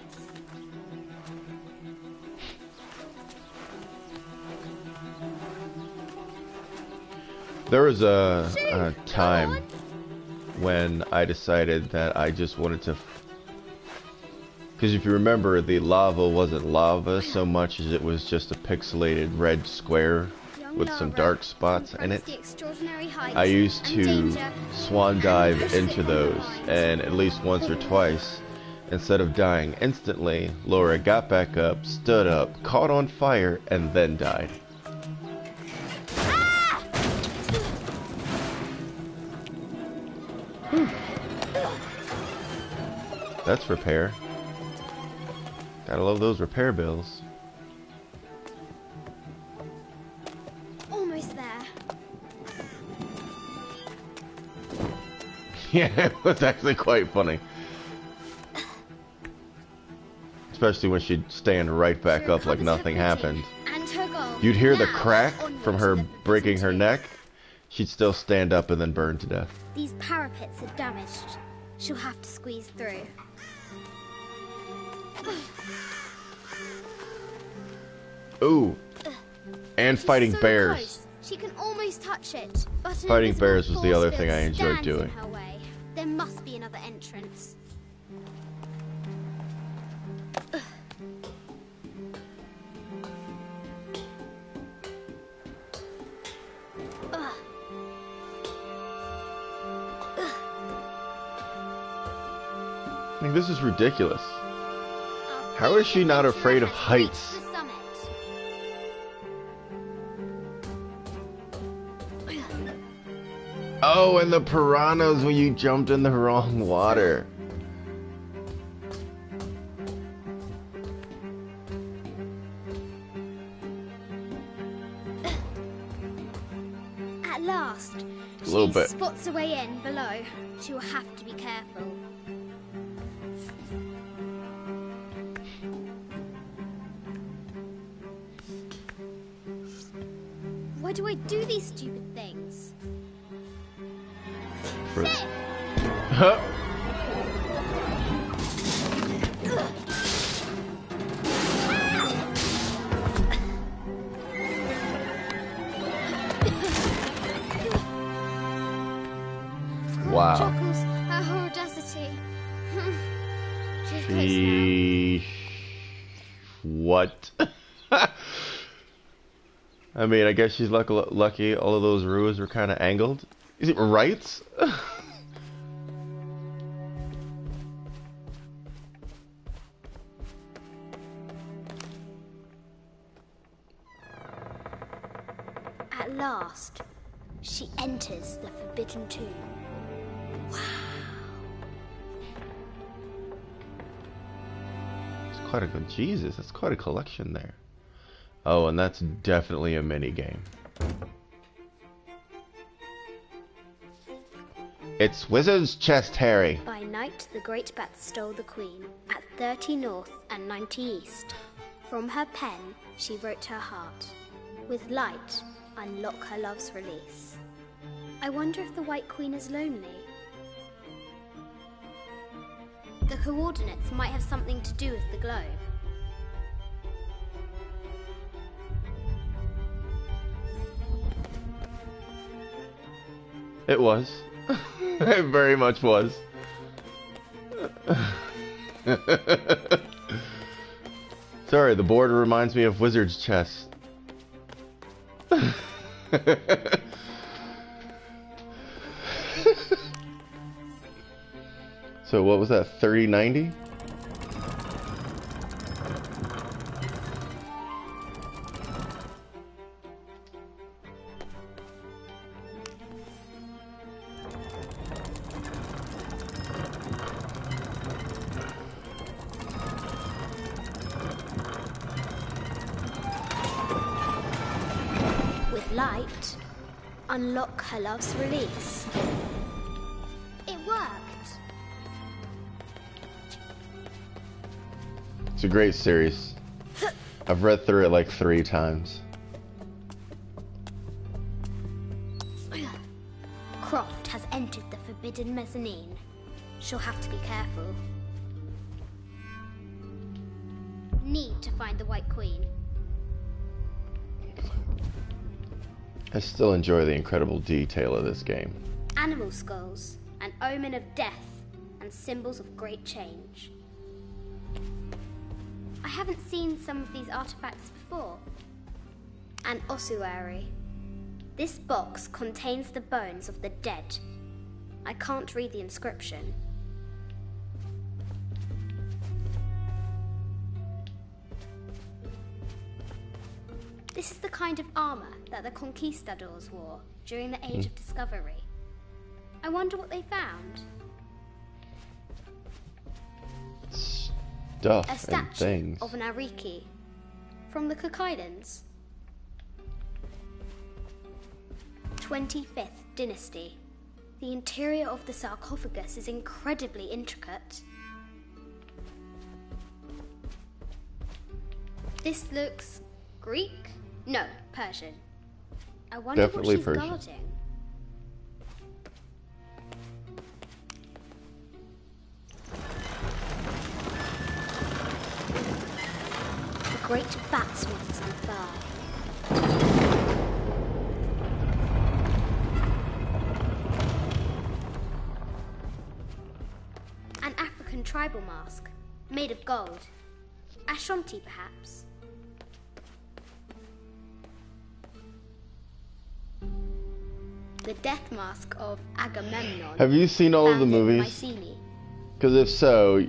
There was a time when I decided that I just wanted to. Because if you remember, the lava wasn't lava so much as it was just a pixelated red square with some dark spots in it. I used to swan dive into those, and at least once or twice, instead of dying instantly, Laura got back up, stood up, caught on fire, and then died. That's repair. Gotta love those repair bills. Almost there. Yeah, it was actually quite funny. Especially when she'd stand right back up like nothing happened. And her goal. You'd hear the Now, crack onwards from to her the breaking her Forbidden neck. She'd still stand up and then burn to death. Tomb. These parapets are damaged. She'll have to squeeze through. Ooh. And She's fighting so bears. close. She can almost touch it, but an Fighting invisible bears was the force other field thing I enjoyed stands doing. in her way. There must be another entrance. I mean, this is ridiculous. How is she not afraid of heights? The summit. Oh, and the piranhas when you jumped in the wrong water. At last, A little she bit. spots a way in below. She will have to be careful. Why do I do these stupid things? For- Sit! Huh? Wow. Chuckles at her audacity. She's close now. Sheesh. What? I mean, I guess she's lucky all of those ruins were kind of angled. Is it right? At last, she enters the Forbidden Tomb. It's quite a good. Jesus, that's quite a collection there. Oh, and that's definitely a mini game. It's Wizard's Chest, Harry. By night, the great bat stole the queen at 30 north and 90 east. From her pen, she wrote her heart. With light, unlock her love's release. I wonder if the White Queen is lonely. The coordinates might have something to do with the globe. It was. It very much was. Sorry, the board reminds me of Wizard's Chess. So what was that, 3090? With light, unlock her love's release. It worked. It's a great series. I've read through it like 3 times. Croft has entered the forbidden mezzanine. She'll have to be careful. Need to find the White Queen. I still enjoy the incredible detail of this game. Animal skulls, an omen of death, and symbols of great change. I haven't seen some of these artifacts before. An ossuary. This box contains the bones of the dead. I can't read the inscription. This is the kind of armor that the conquistadors wore during the Age of Discovery. I wonder what they found. Stuff A and statue things. of an Ariki from the Cook Islands. 25th Dynasty. The interior of the sarcophagus is incredibly intricate. This looks Greek? No, Persian. I wonder Definitely what she's Persian. guarding. The great batsman is on fire. An African tribal mask, made of gold. Ashanti, perhaps. The death mask of Agamemnon. Have you seen all of the found in movies? Mycenae. Because if so,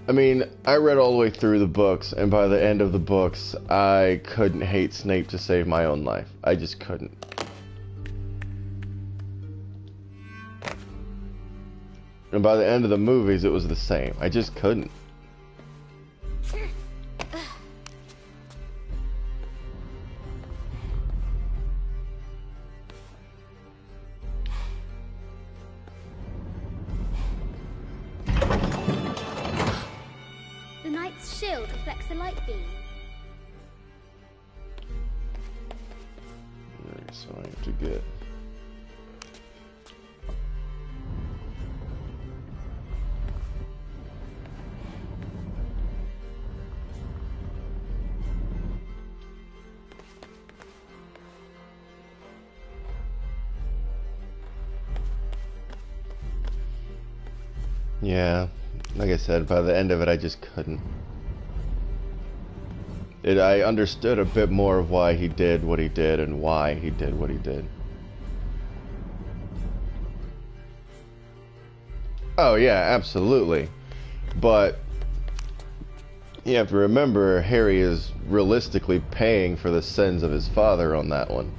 I mean, I read all the way through the books, and by the end of the books, I couldn't hate Snape to save my own life. I just couldn't. And by the end of the movies, it was the same. I just couldn't. The knight's shield reflects the light beam. Alright, so I have to get... Yeah, like I said, by the end of it, I just couldn't. I understood a bit more of why he did what he did and why he did what he did. Oh yeah, absolutely. But you have to remember, Harry is realistically paying for the sins of his father on that one.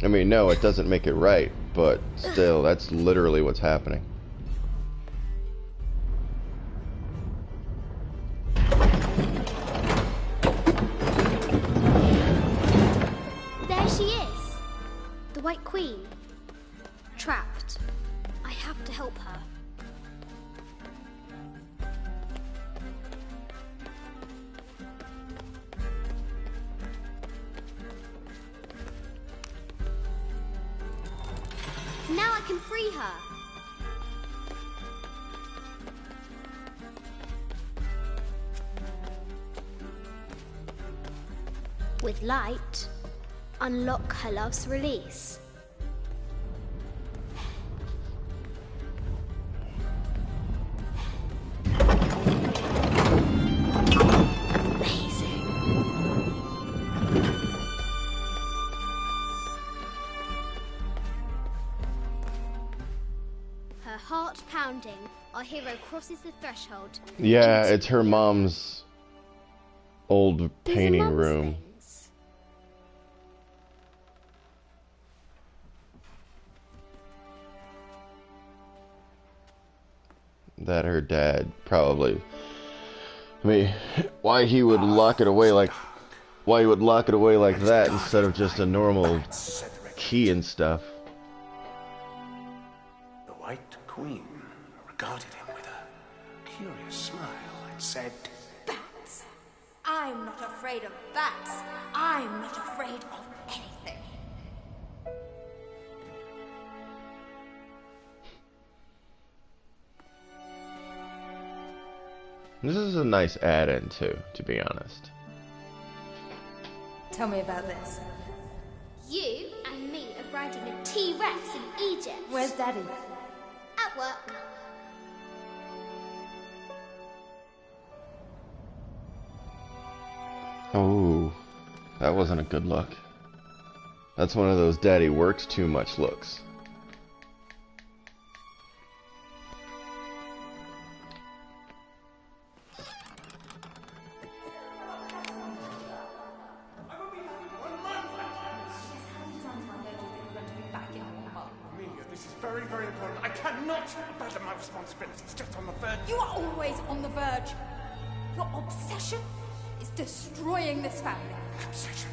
I mean, no, it doesn't make it right, but still, that's literally what's happening. There she is! The White Queen. Trapped. I have to help her. Now I can free her. With light, unlock her love's release. Her heart pounding, our hero crosses the threshold. Yeah, it's her mom's old painting room. That her dad probably. I mean, why he would lock it away like that instead of just a normal key and stuff. The White Queen regarded him with a curious smile and said, Bats! I'm not afraid of bats. I'm not afraid of anything. This is a nice add-in too, to be honest. Tell me about this. You and me are riding a T-Rex in Egypt. Where's Daddy? At work. Oh, that wasn't a good look. That's one of those daddy works too much looks. Very important. I cannot abandon my responsibilities just on the verge. You are always on the verge. Your obsession is destroying this family. Obsession?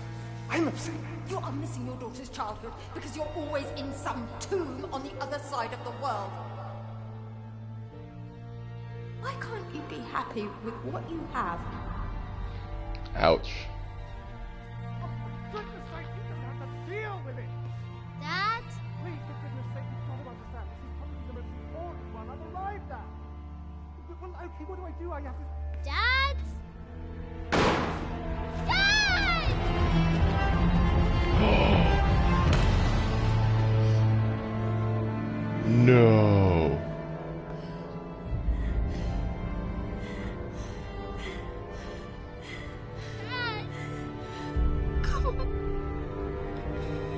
I'm upset. You are missing your daughter's childhood because you're always in some tomb on the other side of the world. Why can't you be happy with what you have? Ouch. For goodness sake, you don't have to deal with it. Dad? Please, for goodness sake, you've got to understand. This is probably the most important one I've arrived at. Well, okay, what do I do? I have to... Dad? Dad! No.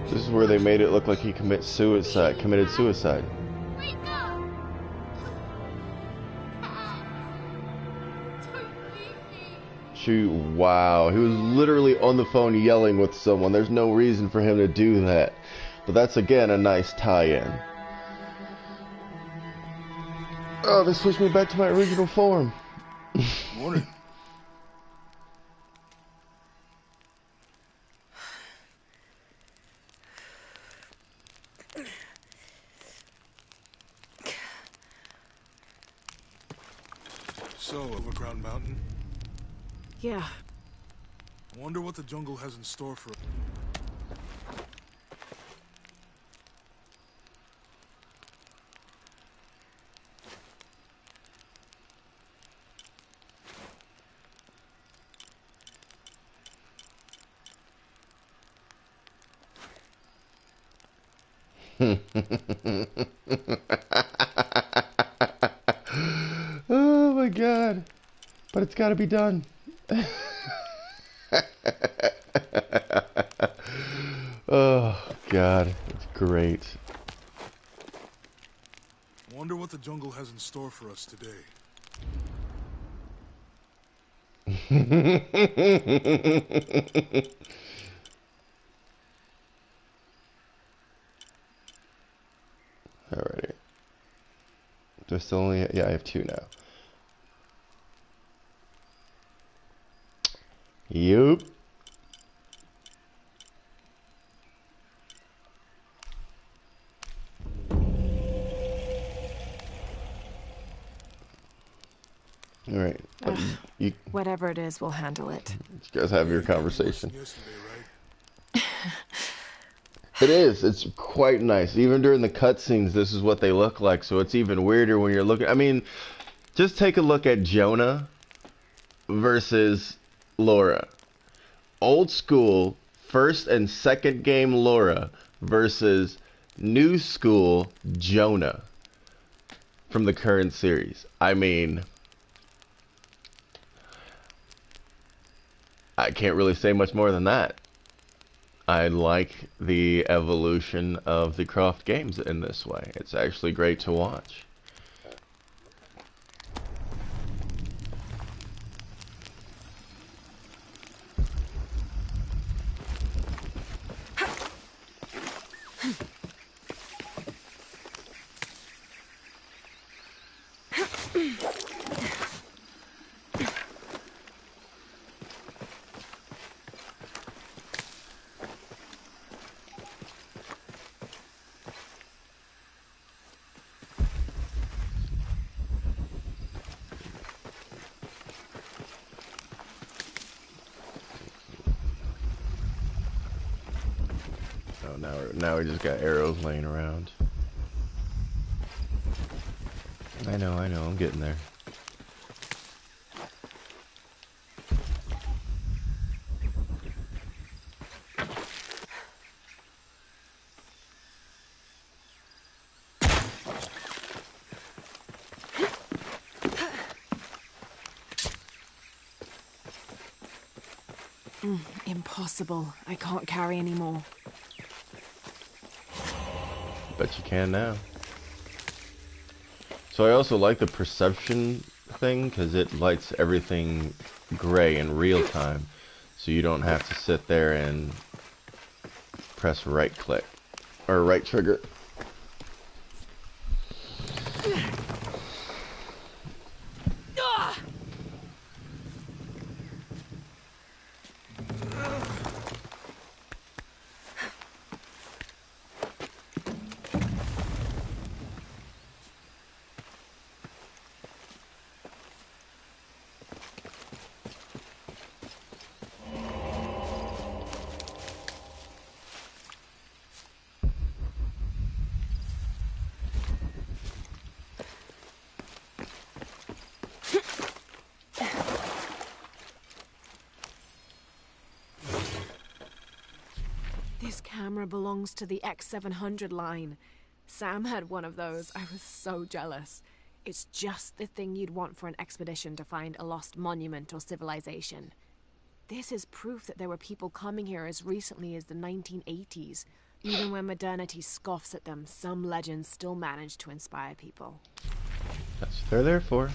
This is where they made it look like he committed suicide. Wake up! Wow, he was literally on the phone yelling with someone. There's no reason for him to do that. But that's again a nice tie-in. Oh, they switched me back to my original form. Morning. So, Overground Mountain? Yeah. I wonder what the jungle has in store for us. Oh my god. But it's gotta be done. Oh god, it's great. I wonder what the jungle has in store for us today. Alrighty. There's still only, yeah, I have 2 now. Yup. Alright. Whatever it is, we'll handle it. You guys have your conversation. It is. It's quite nice. Even during the cutscenes, this is what they look like. So it's even weirder when you're looking. I mean, just take a look at Jonah versus Laura. Old school first and second game Laura versus new school Jonah from the current series. I mean, I can't really say much more than that. I like the evolution of the Croft games in this way. It's actually great to watch. Now we just got arrows laying around. I know, I'm getting there. Impossible. I can't carry anymore. Bet you can now. So I also like the perception thing because it lights everything gray in real time, so you don't have to sit there and press right click or right trigger. This camera belongs to the X700 line. Sam had one of those. I was so jealous. It's just the thing you'd want for an expedition to find a lost monument or civilization. This is proof that there were people coming here as recently as the 1980s. Even when modernity scoffs at them, some legends still manage to inspire people. That's what they're there for.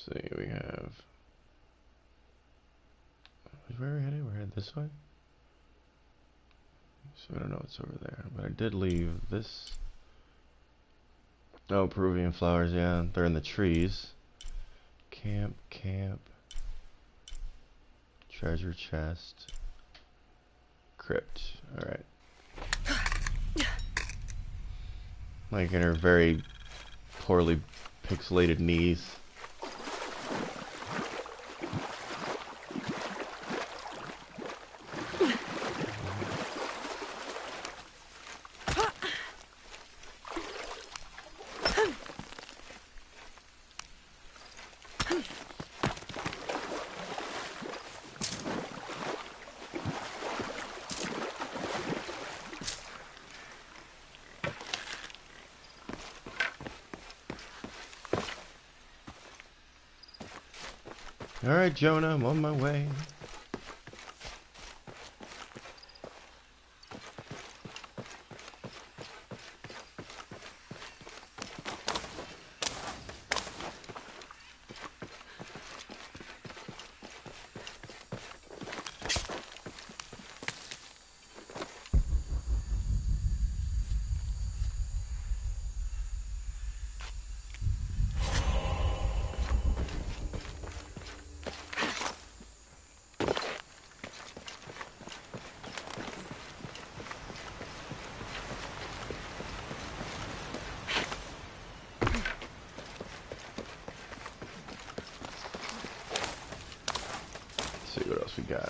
See, we have... Where are we headed? We're headed this way? So I don't know what's over there. But I did leave this... Oh, Peruvian flowers, yeah. They're in the trees. Camp. Treasure chest. Crypt. Alright. Like in her very poorly pixelated knees. Alright, Jonah, I'm on my way. else we got?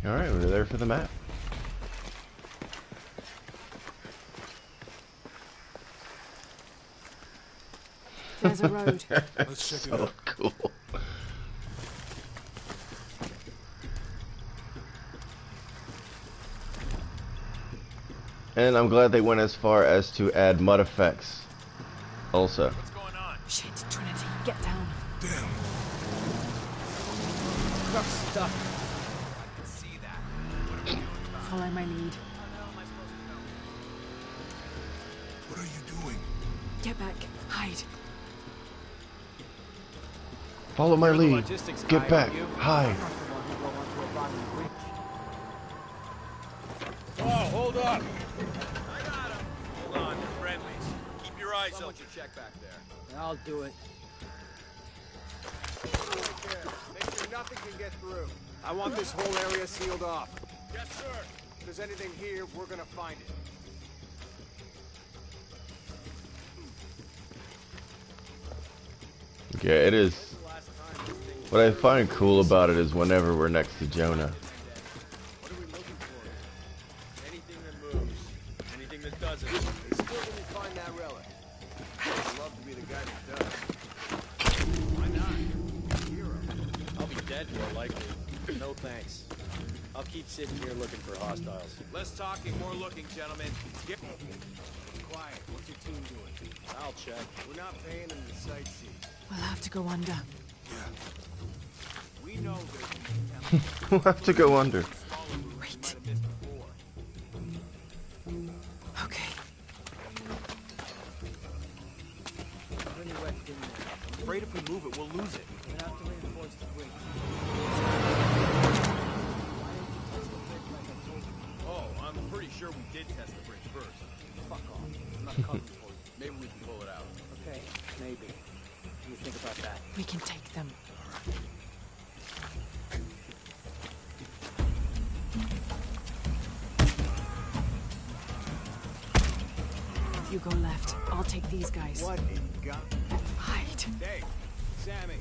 Alright, we're there for the map. There's a road. Let's check it So out. cool. And I'm glad they went as far as to add mud effects also. What's going on? Shit, Trinity, get down. Damn. Truck's stuck. I can see that. What are we doing about it? Follow my lead. What are you doing? Get back. Hide. Follow my You're the lead. logistics guy, Get back. aren't you? Hide. Oh, hold up. I got him. Hold on, they're friendlies. Keep your eyes Someone open. should check back there. I'll do it. Right there. Make sure nothing can get through. I want this whole area sealed off. Yes, sir. If there's anything here, we're gonna find it. Yeah, it is. What I find cool about it is whenever we're next to Jonah. What are we looking for? Anything that moves. Anything that doesn't. They still didn't find that relic. I'd love to be the guy that does. Why not? Hero. I'll be dead more likely. No thanks. I'll keep sitting here looking for hostiles. Less talking, more looking, gentlemen. Get Quiet. What's your team doing? I'll check. We're not paying them to sightsee. We'll have to go under. We know there's We'll have to go under. Wait. Okay. Bring the wrecked in there. I'm afraid if we move it, we'll lose it. We're gonna have to reinforce the bridge. Oh, I'm pretty sure we did test the bridge first. Fuck off. I'm not coming for you. Maybe we can pull it out. Okay, maybe. What do you think about that? We can take them. You go left. I'll take these guys. What in God? Hide. Dave, Sammy.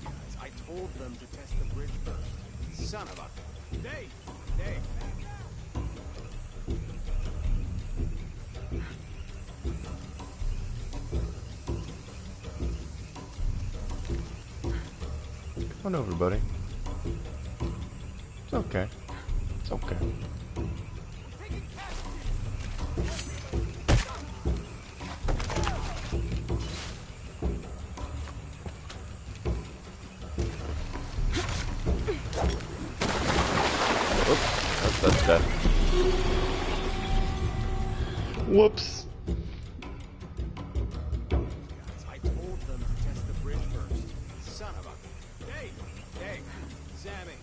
Guys, I told them to test the bridge first. Son of a... Dave! Dave! Come on over, buddy. It's okay. It's okay. Oops, that's death. Whoops. I told them to test the bridge first. Son of a... Dave! Dave! Sammy!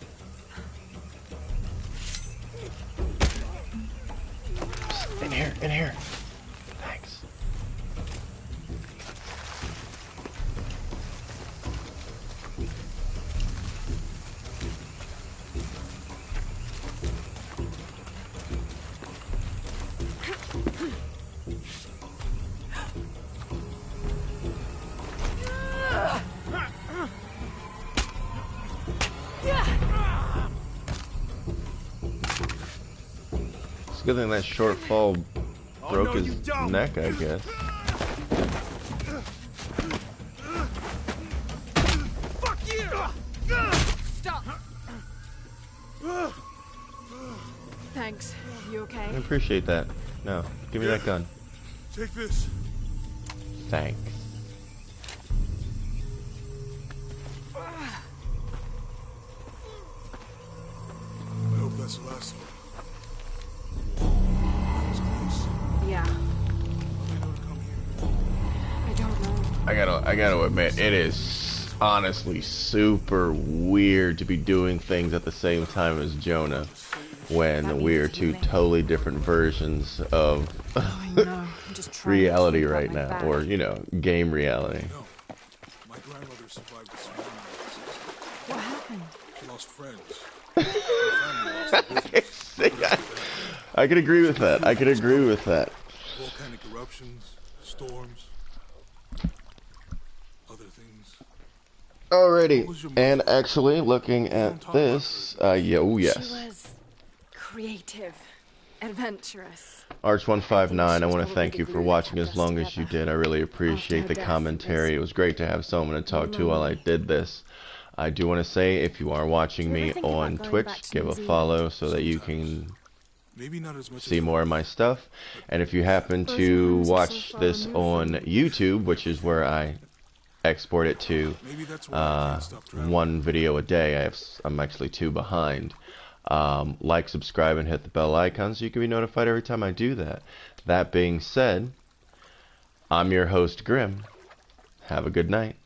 In here, in here. Thanks. It's a good thing that short fall broke his neck, I guess. Fuck you! Stop! Thanks. You okay? I appreciate that. No, give me that gun. Take this. Thanks. I hope that's the last one. That was close. Yeah. How they know to come here? I don't know. I gotta admit, it is honestly super weird to be doing things at the same time as Jonah when we're two totally different versions of reality right now, or, you know, game reality. My grandmother survived the tsunami. What happened? She lost friends. Her family lost their business. I could agree with that. I could agree with that. Volcanic eruptions, storms, other things. Alrighty, and actually looking at this, yeah, oh yes. She was creative, adventurous. Arch159, I want to thank you for watching as long as you did. I really appreciate the commentary. It was great to have someone to talk to while I did this. I do want to say, if you are watching me on Twitch, give a follow so that you can see more of my stuff. And if you happen to watch this on YouTube, which is where I export it to, one video a day, I'm actually 2 behind. Like, subscribe, and hit the bell icon so you can be notified every time I do that. That being said, I'm your host, Grim. Have a good night.